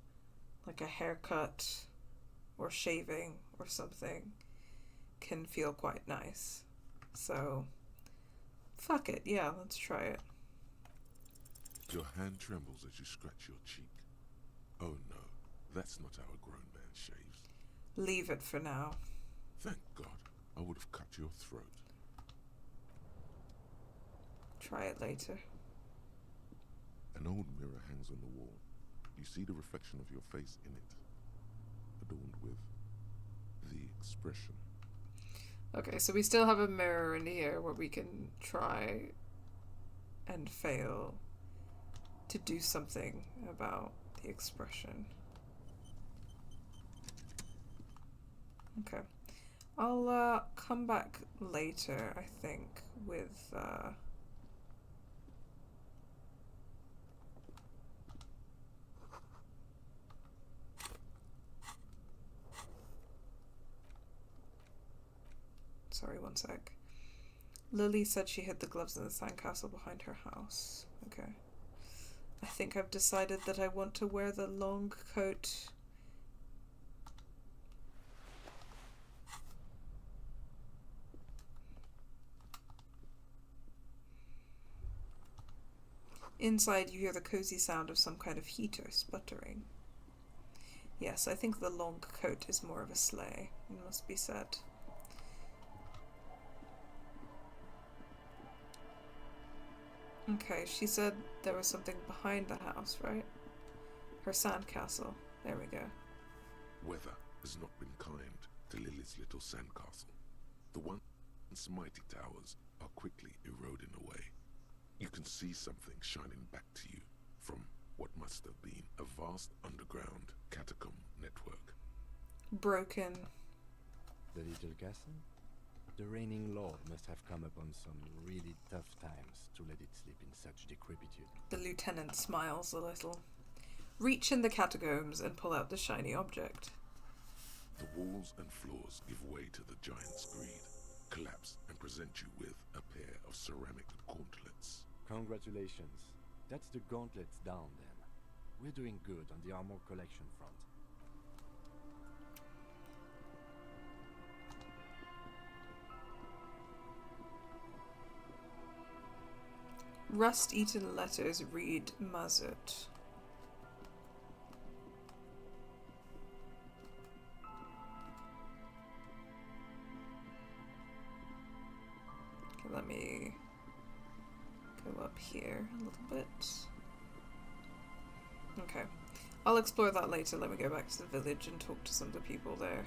like a haircut or shaving or something, can feel quite nice. So, fuck it, yeah, let's try it. Your hand trembles as you scratch your cheek. Oh no, that's not how a grown man shaves. Leave it for now. Thank God, I would have cut your throat. Try it later. An old mirror hangs on the wall. You see the reflection of your face in it, adorned with the expression. Okay, so we still have a mirror in here where we can try and fail to do something about the expression. Okay. I'll come back later, I think, with sorry, one sec. Lily said she hid the gloves in the sandcastle behind her house. Okay. I think I've decided that I want to wear the long coat. Inside you hear the cozy sound of some kind of heater sputtering. Yes, I think the long coat is more of a sleigh, it must be said. Okay, she said there was something behind the house, right? Her sandcastle. There we go. Weather has not been kind to Lily's little sandcastle. The once mighty towers are quickly eroding away. You can see something shining back to you from what must have been a vast underground catacomb network. Broken. The little castle? The reigning lord must have come upon some really tough times to let it slip in such decrepitude. The lieutenant smiles a little. Reach in the catacombs and pull out the shiny object. The walls and floors give way to the giant's greed, collapse and present you with a pair of ceramic gauntlets. Congratulations. That's the gauntlets down then. We're doing good on the armor collection front. Rust-eaten letters read Mazut. Okay, let me go up here a little bit. Okay. I'll explore that later. Let me go back to the village and talk to some of the people there.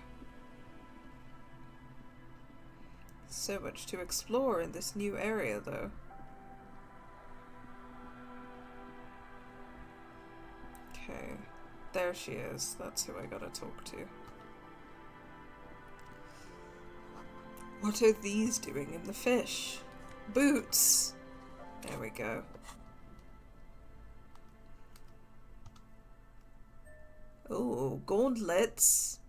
So much to explore in this new area, though. Okay, there she is. That's who I gotta talk to. What are these doing in the fish? Boots! There we go. Oh, gauntlets!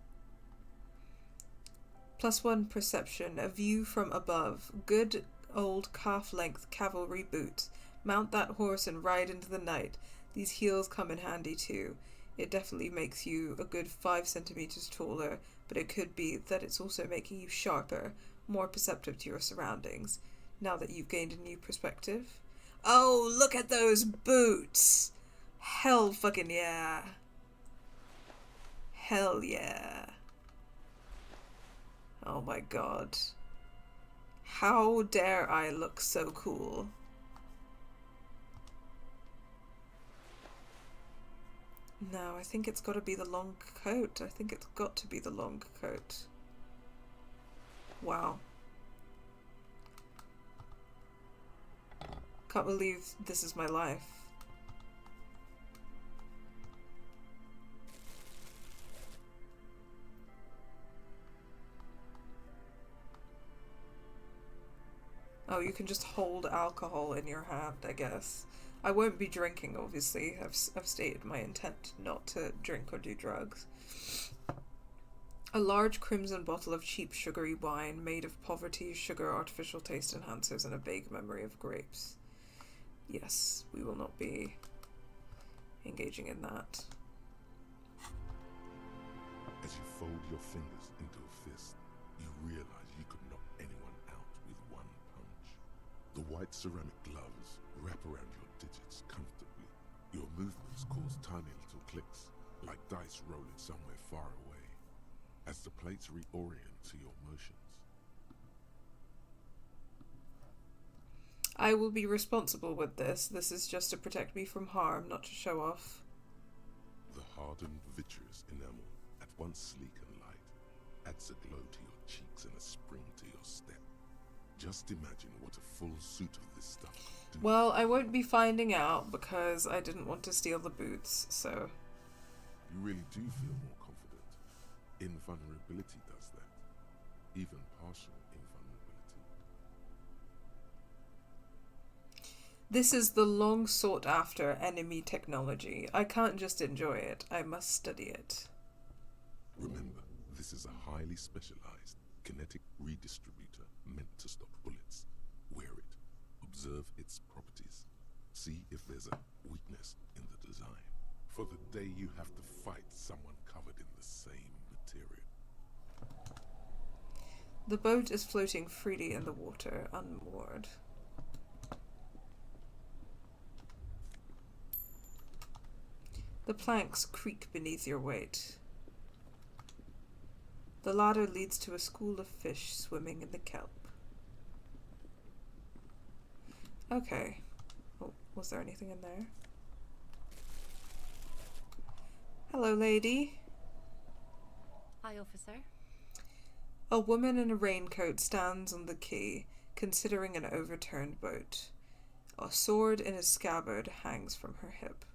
+1 perception, a view from above. Good old calf-length cavalry boots. Mount that horse and ride into the night. These heels come in handy too. It definitely makes you a good 5 centimeters taller, but it could be that it's also making you sharper, more perceptive to your surroundings, now that you've gained a new perspective. Oh, look at those boots! Hell fucking yeah! Hell yeah. Oh my god. How dare I look so cool? No, I think it's got to be the long coat. I think it's got to be the long coat. Wow. Can't believe this is my life. Oh, you can just hold alcohol in your hand, I guess. I won't be drinking, obviously. I've stated my intent not to drink or do drugs. A large crimson bottle of cheap sugary wine made of poverty, sugar, artificial taste enhancers, and a vague memory of grapes. Yes, we will not be engaging in that. As you fold your fingers into a fist, you realize you could knock anyone out with one punch. The white ceramic gloves wrap around your digits comfortably. Your movements cause tiny little clicks, like dice rolling somewhere far away, as the plates reorient to your motions. I will be responsible with this. This is just to protect me from harm, not to show off. The hardened vitreous enamel, at once sleek and light, adds a glow to your cheeks and a spring to your step. Just imagine what a full suit of this stuff could do. Well, I won't be finding out because I didn't want to steal the boots, so... You really do feel more confident. Invulnerability does that. Even partial invulnerability. This is the long sought after enemy technology. I can't just enjoy it, I must study it. Remember, this is a highly specialized kinetic redistributor meant to stop bullets. Wear it. Observe its properties. See if there's a weakness in the design. For the day you have to fight someone covered in the same material. The boat is floating freely in the water, unmoored. The planks creak beneath your weight. The ladder leads to a school of fish swimming in the kelp. Okay. Oh, was there anything in there? Hello, lady. Hi, officer. A woman in a raincoat stands on the quay, considering an overturned boat. A sword in a scabbard hangs from her hip.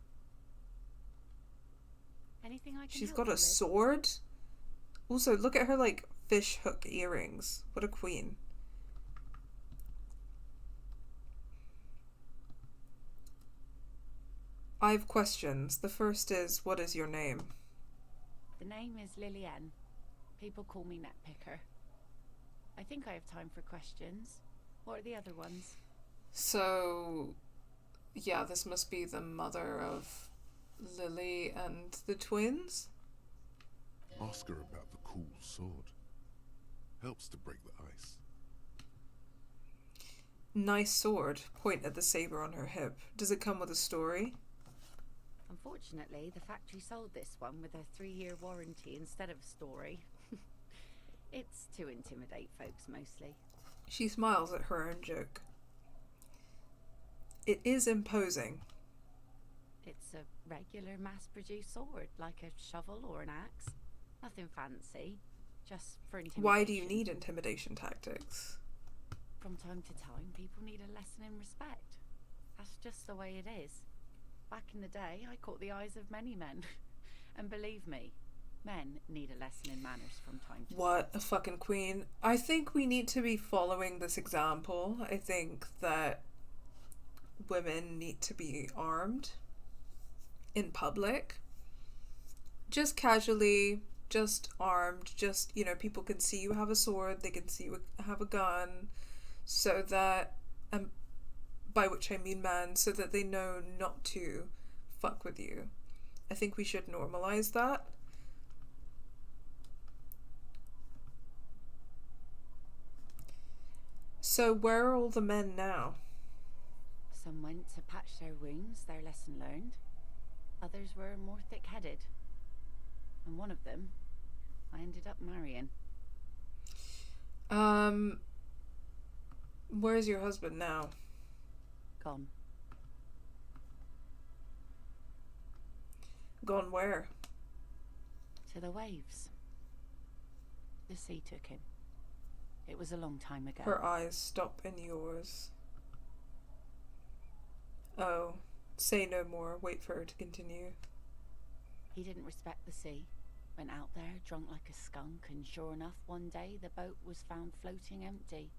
Anything I can She's help got you a with? sword? Also, look at her, like, fish hook earrings. What a queen. I have questions. The first is, what is your name? The name is Lillian. People call me Netpicker. I think I have time for questions. What are the other ones? So, yeah, this must be the mother of Lily and the twins? Ask her about the cool sword. Helps to break the ice. Nice sword. Point at the saber on her hip. Does it come with a story? Unfortunately, the factory sold this one with a 3-year warranty instead of a story. It's to intimidate folks, mostly. She smiles at her own joke. It is imposing. It's a regular mass-produced sword, like a shovel or an axe. Nothing fancy, just for intimidation. Why do you need intimidation tactics? From time to time, people need a lesson in respect. That's just the way it is. Back in the day, I caught the eyes of many men. And believe me, men need a lesson in manners from time to time. What a fucking queen. I think we need to be following this example. I think that women need to be armed in public. Just casually, just armed, just, you know, people can see you have a sword, they can see you have a gun, so that, by which I mean man, so that they know not to fuck with you. I think we should normalize that. So where are all the men now? Some went to patch their wounds, their lesson learned. Others were more thick-headed. And one of them, I ended up marrying. Where's your husband now? Gone. Gone where? To the waves. The sea took him. It was a long time ago. Her eyes stop in yours. Oh, say no more. Wait for her to continue. He didn't respect the sea. Went out there, drunk like a skunk, and sure enough, one day the boat was found floating empty.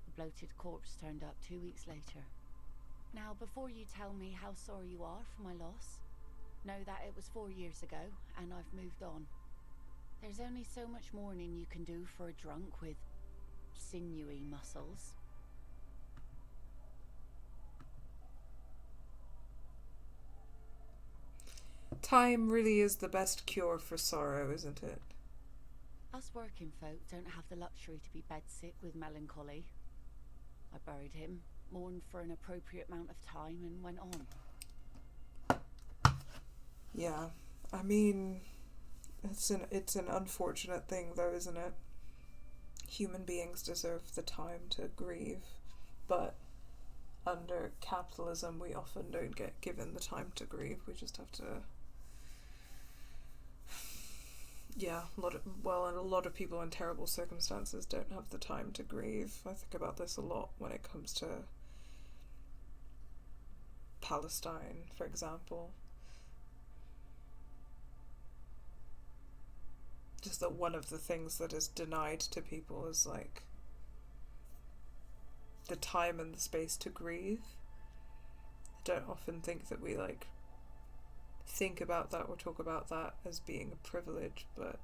The bloated corpse turned up 2 weeks later. Now, before you tell me how sorry you are for my loss, know that it was 4 years ago, and I've moved on. There's only so much mourning you can do for a drunk with sinewy muscles. Time really is the best cure for sorrow, isn't it? Us working folk don't have the luxury to be bedsick with melancholy. I buried him, mourned for an appropriate amount of time, and went on. Yeah, I mean, it's an unfortunate thing though, isn't it? Human beings deserve the time to grieve, but under capitalism we often don't get given the time to grieve. We just have to... Yeah, a lot of people in terrible circumstances don't have the time to grieve. I think about this a lot when it comes to Palestine, for example. Just that one of the things that is denied to people is like the time and the space to grieve. I don't often think that we like think about that or talk about that as being a privilege, but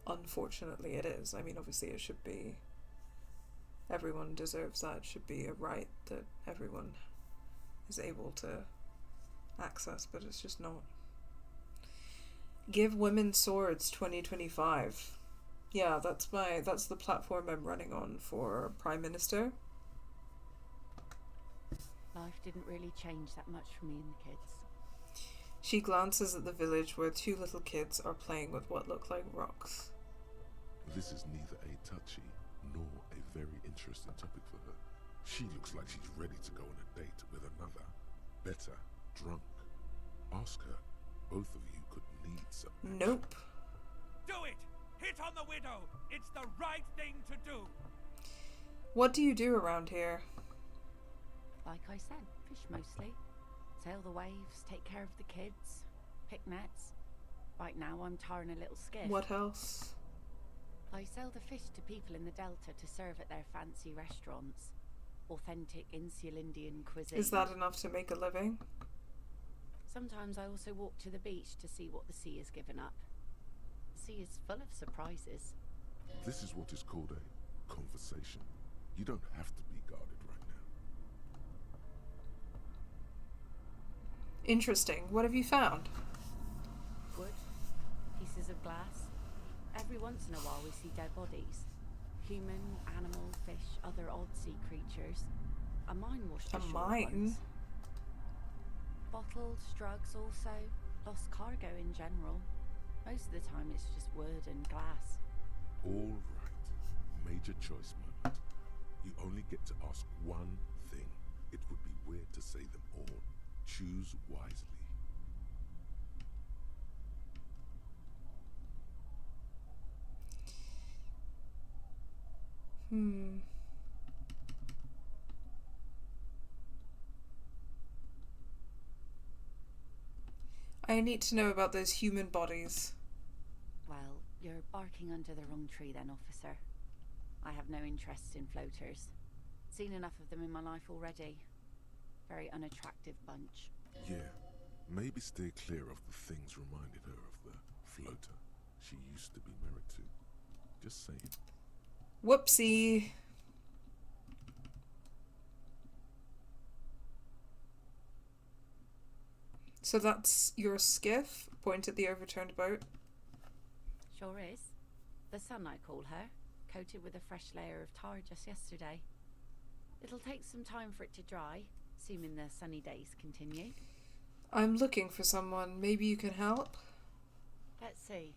unfortunately it is. I mean, obviously it should be, everyone deserves that. It should be a right that everyone is able to access, but it's just not. Give Women Swords 2025. Yeah, that's the platform I'm running on for Prime Minister. Life didn't really change that much for me and the kids. She glances at the village where two little kids are playing with what look like rocks. This is neither a touchy nor a very interesting topic for her. She looks like she's ready to go on a date with another, better, drunk. Ask her. Both of you could need something. Nope. Do it! Hit on the widow! It's the right thing to do! What do you do around here? Like I said, fish mostly. Sail the waves, take care of the kids, pick nets. Right now I'm tarring a little skiff. What else? I sell the fish to people in the Delta to serve at their fancy restaurants. Authentic insular Indian cuisine. Is that enough to make a living? Sometimes I also walk to the beach to see what the sea has given up. The sea is full of surprises. This is what is called a conversation. You don't have to be guarded right now. Interesting. What have you found? Wood, pieces of glass. Every once in a while we see dead bodies. Human, animal, fish, other odd sea creatures. A mine washed ashore once. Bottles, drugs also. Lost cargo in general. Most of the time it's just wood and glass. All right. Major choice moment. You only get to ask one thing. It would be weird to say them all. Choose wisely. I need to know about those human bodies. Well, you're barking under the wrong tree then, officer. I have no interest in floaters. Seen enough of them in my life already. Very unattractive bunch. Yeah, maybe stay clear of the things reminded her of the floater she used to be married to. Just saying. Whoopsie. So that's your skiff? Point at the overturned boat. Sure is. The sun, I call her. Coated with a fresh layer of tar just yesterday. It'll take some time for it to dry, assuming the sunny days continue. I'm looking for someone. Maybe you can help? Let's see.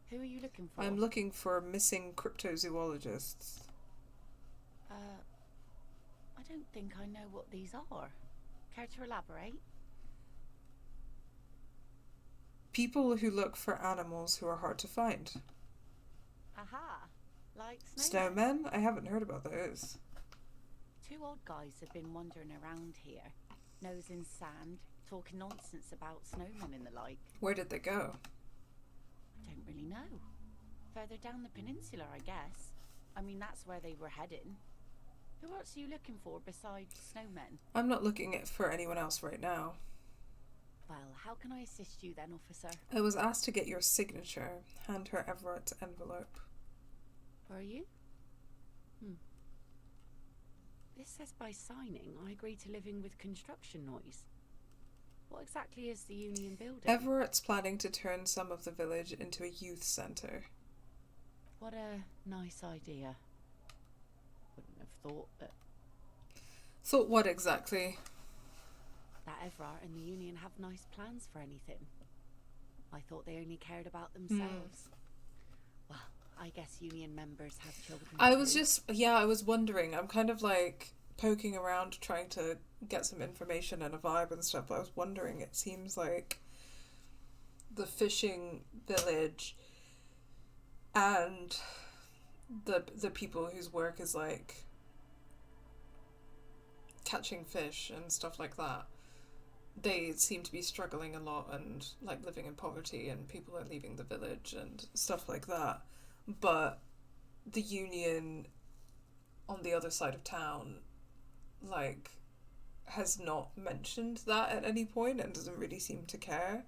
Who are you looking for? I'm looking for missing cryptozoologists. I don't think I know what these are. Care to elaborate? People who look for animals who are hard to find. Aha! Like Snowmen? I haven't heard about those. 2 old guys have been wandering around here, nose in sand, talking nonsense about snowmen and the like. Where did they go? I don't really know. Further down the peninsula, I guess. I mean, that's where they were heading. Who else are you looking for besides snowmen? I'm not looking for anyone else right now. Well, how can I assist you then, officer? I was asked to get your signature. Hand her Everett's envelope. Were you? This says by signing, I agree to living with construction noise. What exactly is the Union building? Everett's planning to turn some of the village into a youth centre. What a nice idea. Wouldn't have thought that... Thought what exactly? That Everett and the Union have nice plans for anything. I thought they only cared about themselves. Well, I guess Union members have children I was wondering. I'm kind of like poking around trying to get some information and a vibe and stuff, but I was wondering, it seems like the fishing village and the people whose work is like catching fish and stuff like that, they seem to be struggling a lot and like living in poverty, and people are leaving the village and stuff like that. But the Union on the other side of town like has not mentioned that at any point and doesn't really seem to care.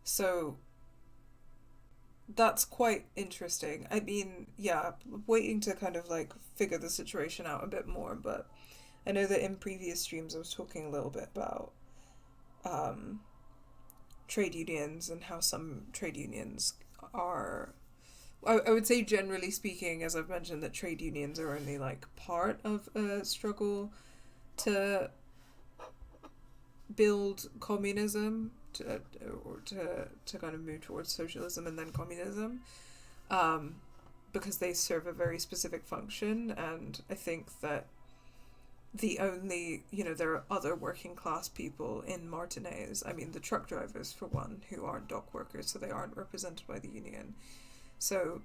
So that's quite interesting. I mean, yeah, waiting to kind of like figure the situation out a bit more, but I know that in previous streams I was talking a little bit about trade unions and how some trade unions are, I would say generally speaking, as I've mentioned, that trade unions are only like part of a struggle to build communism, to kind of move towards socialism and then communism, because they serve a very specific function. And I think that the only, there are other working class people in Martinez, I mean the truck drivers for one, who aren't dock workers, so they aren't represented by the union. So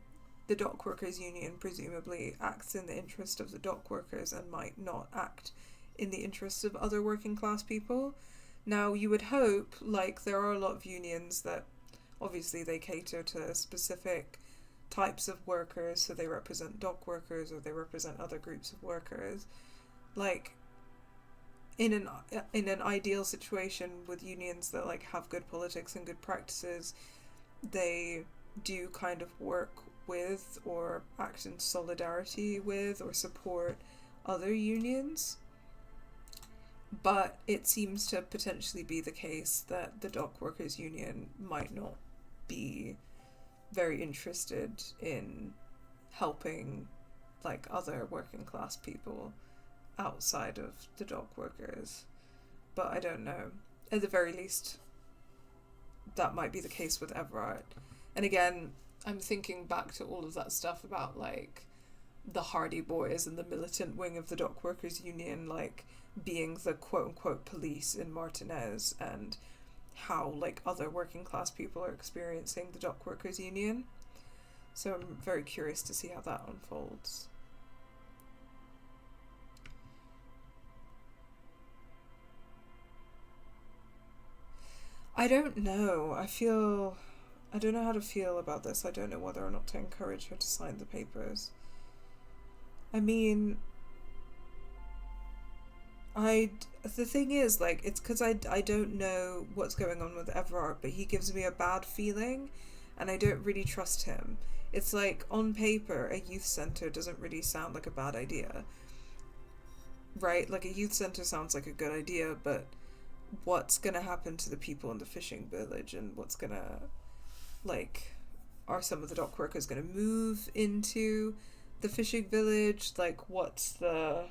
the dock workers union presumably acts in the interest of the dock workers and might not act in the interest of other working class people. Now you would hope, like, there are a lot of unions that obviously they cater to specific types of workers, so they represent dock workers or they represent other groups of workers. Like, in an ideal situation with unions that like have good politics and good practices, they do kind of work with or act in solidarity with or support other unions. But it seems to potentially be the case that the dock workers union might not be very interested in helping like other working class people outside of the dock workers. But I don't know. At the very least, that might be the case with Everett. And again, I'm thinking back to all of that stuff about like the Hardy Boys and the militant wing of the dock workers union, like being the quote-unquote police in Martinez, and how like other working class people are experiencing the dock workers union. So I'm very curious to see how that unfolds. I don't know. I don't know how to feel about this. I don't know whether or not to encourage her to sign the papers. I mean, the thing is, like, it's because I don't know what's going on with Everett, but he gives me a bad feeling, and I don't really trust him. It's like, on paper, a youth centre doesn't really sound like a bad idea. Right? Like, a youth centre sounds like a good idea, but what's gonna happen to the people in the fishing village, and what's gonna, like, are some of the dock workers gonna move into the fishing village? Like, what's the...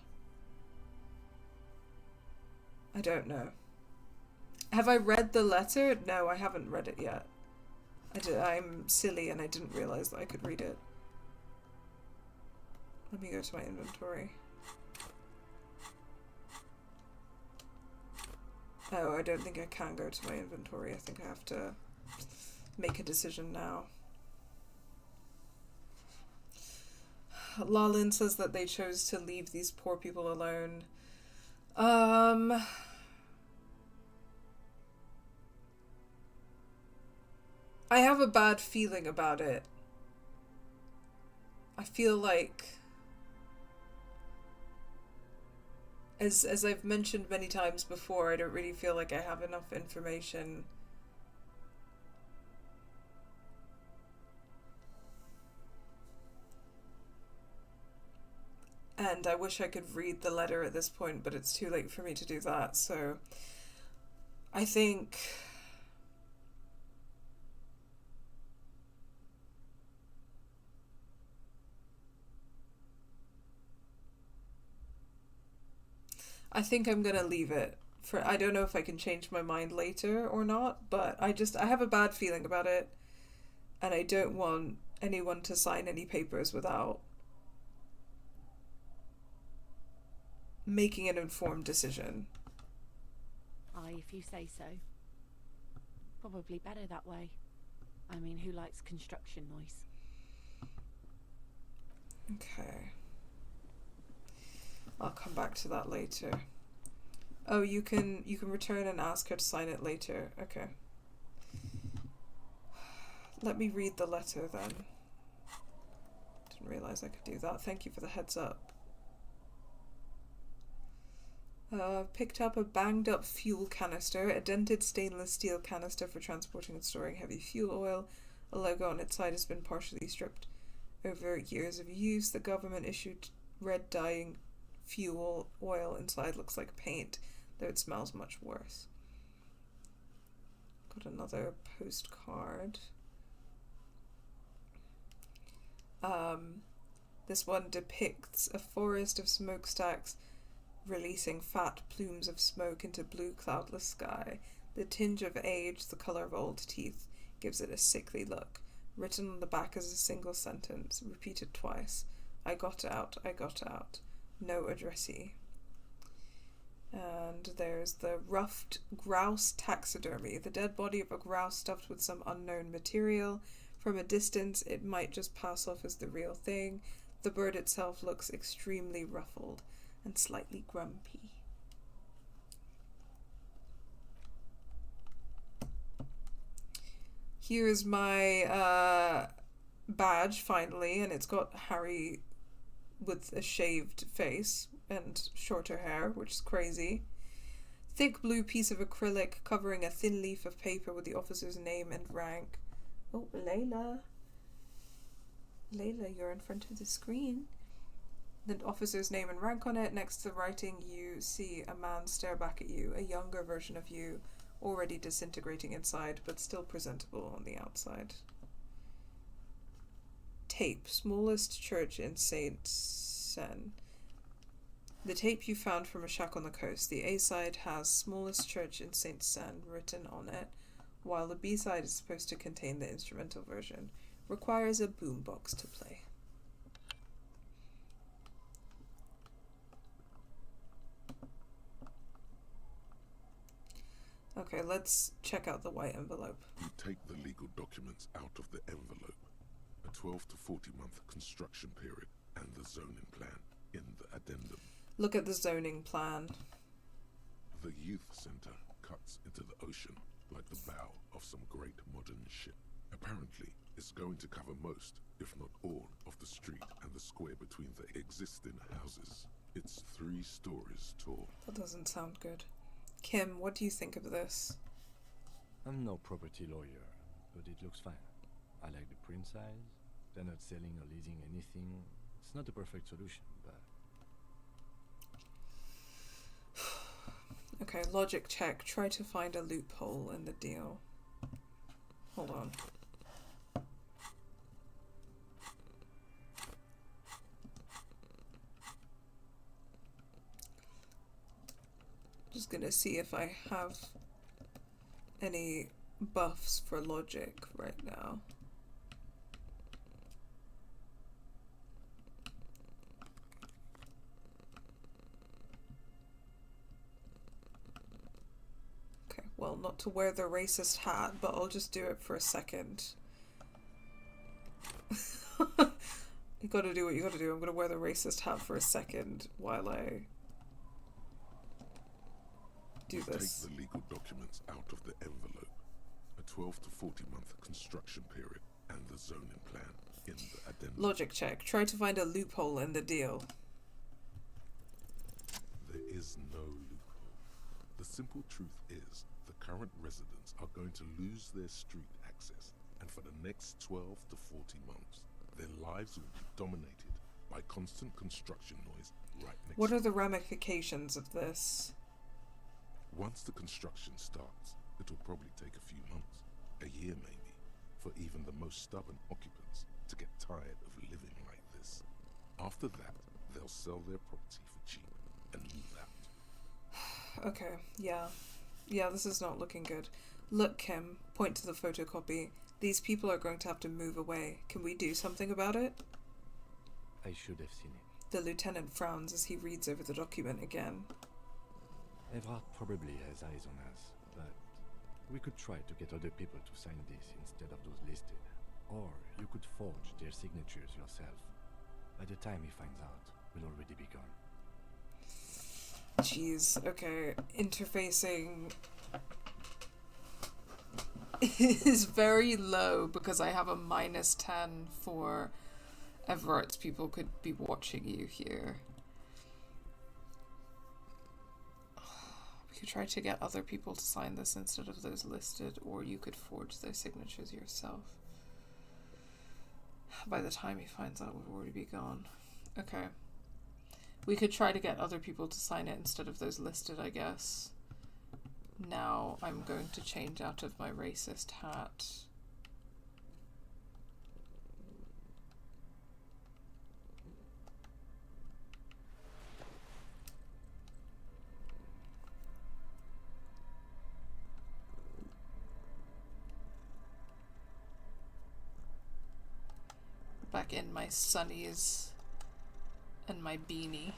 I don't know. Have I read the letter? No, I haven't read it yet. I'm silly and I didn't realize that I could read it. Let me go to my inventory. Oh, I don't think I can go to my inventory. I think I have to make a decision now. Lalin says that they chose to leave these poor people alone. I have a bad feeling about it. I feel like, as I've mentioned many times before, I don't really feel like I have enough information. And I wish I could read the letter at this point, but it's too late for me to do that, so I think I'm gonna leave it. I don't know if I can change my mind later or not, but I have a bad feeling about it, and I don't want anyone to sign any papers without making an informed decision. Aye, if you say so. Probably better that way. I mean, who likes construction noise? Okay. I'll come back to that later. Oh, you can return and ask her to sign it later. Okay. Let me read the letter then. Didn't realize I could do that. Thank you for the heads up. Picked up a banged up fuel canister, a dented stainless steel canister for transporting and storing heavy fuel oil. A logo on its side has been partially stripped. Over years of use, the government issued red dyeing fuel oil inside looks like paint, though it smells much worse. Got another postcard. This one depicts a forest of smokestacks releasing fat plumes of smoke into blue cloudless sky. The tinge of age, the colour of old teeth, gives it a sickly look. Written on the back is a single sentence, repeated twice. I got out, I got out. No addressee. And there's the ruffed grouse taxidermy, the dead body of a grouse stuffed with some unknown material. From a distance, it might just pass off as the real thing. The bird itself looks extremely ruffled and slightly grumpy. Here's my badge, finally, and it's got Harry with a shaved face and shorter hair, which is crazy. Thick blue piece of acrylic covering a thin leaf of paper with the officer's name and rank. Oh, Layla. Layla, you're in front of the screen. The officer's name and rank on it. Next to the writing, you see a man stare back at you, a younger version of you, already disintegrating inside, but still presentable on the outside. Tape, smallest church in Saint Sen. The tape you found from a shack on the coast. The A-side has smallest church in Saint Sen written on it, while the B-side is supposed to contain the instrumental version. Requires a boombox to play. Okay, let's check out the white envelope. You take the legal documents out of the envelope. A 12 to 40 month construction period and the zoning plan in the addendum. Look at the zoning plan. The youth center cuts into the ocean like the bow of some great modern ship. Apparently, it's going to cover most, if not all, of the street and the square between the existing houses. It's 3 stories tall. That doesn't sound good. Kim, what do you think of this? I'm no property lawyer, but it looks fine. I like the print size. They're not selling or leasing anything. It's not a perfect solution, but... Okay, logic check. Try to find a loophole in the deal. Hold on. Just gonna see if I have any buffs for logic right now. Okay, well, not to wear the racist hat, but I'll just do it for a second. You gotta do what you gotta do. I'm gonna wear the racist hat for a second while I do this. Take the legal documents out of the envelope. A 12 to 40 month construction period and the zoning plan in the addendum. Logic check. Try to find a loophole in the deal. There is no loophole. The simple truth is the current residents are going to lose their street access, and for the next 12 to 40 months, their lives will be dominated by constant construction noise right next What are the ramifications of this? Once the construction starts, it'll probably take a few months, a year maybe, for even the most stubborn occupants to get tired of living like this. After that, they'll sell their property for cheap and move out. Okay, yeah. Yeah, this is not looking good. Look, Kim, point to the photocopy. These people are going to have to move away. Can we do something about it? I should have seen it. The lieutenant frowns as he reads over the document again. Everard probably has eyes on us, but we could try to get other people to sign this instead of those listed. Or you could forge their signatures yourself. By the time he finds out, we'll already be gone. Jeez, okay. Interfacing is very low because I have a -10 for Everett's people could be watching you here. We could try to get other people to sign this instead of those listed, or you could forge their signatures yourself. By the time he finds out, we'll already be gone. Okay. We could try to get other people to sign it instead of those listed, I guess. Now I'm going to change out of my racist hat. Back in my sunnies and my beanie.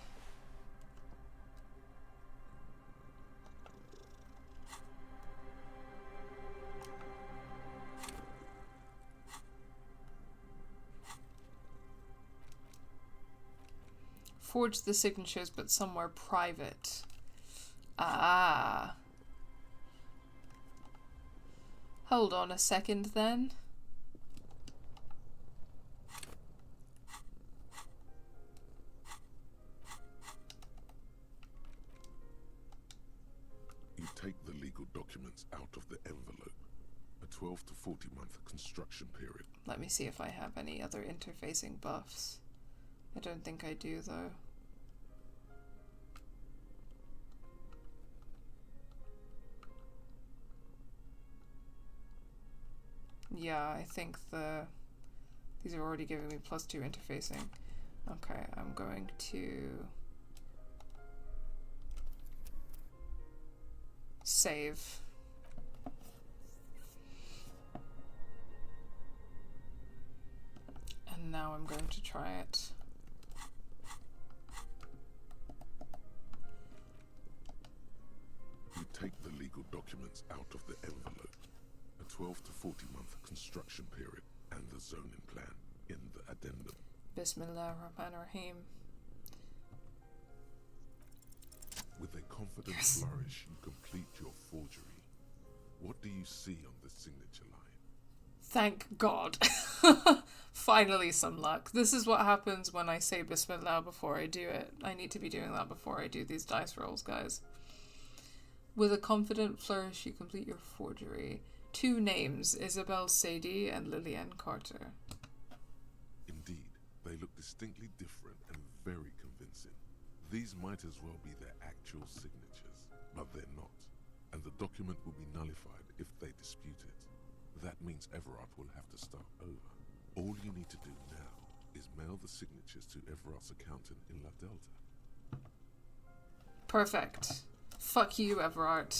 Forge the signatures, but somewhere private. Ah. Hold on a second then. You take the legal documents out of the envelope. A 12 to 40 month construction period. Let me see if I have any other interfacing buffs. I don't think I do, though. Yeah, I think these are already giving me +2 interfacing. Okay, I'm going to save. And now I'm going to try it. You take the legal documents out of the envelope. A 12 to 40 month construction period and the zoning plan in the addendum. Bismillahirrahmanirrahim. With a confident flourish, you complete your forgery. What do you see on the signature line? Thank God. Finally some luck. This is what happens when I say Bismillah before I do it. I need to be doing that before I do these dice rolls, guys. With a confident flourish, you complete your forgery. 2 names, Isabel Sadie and Lillian Carter. Indeed, they look distinctly different and very convincing. These might as well be their actual signatures, but they're not, and the document will be nullified if they dispute it. That means Everard will have to start over. All you need to do now is mail the signatures to Everard's accountant in La Delta. Perfect. Fuck you, Everard.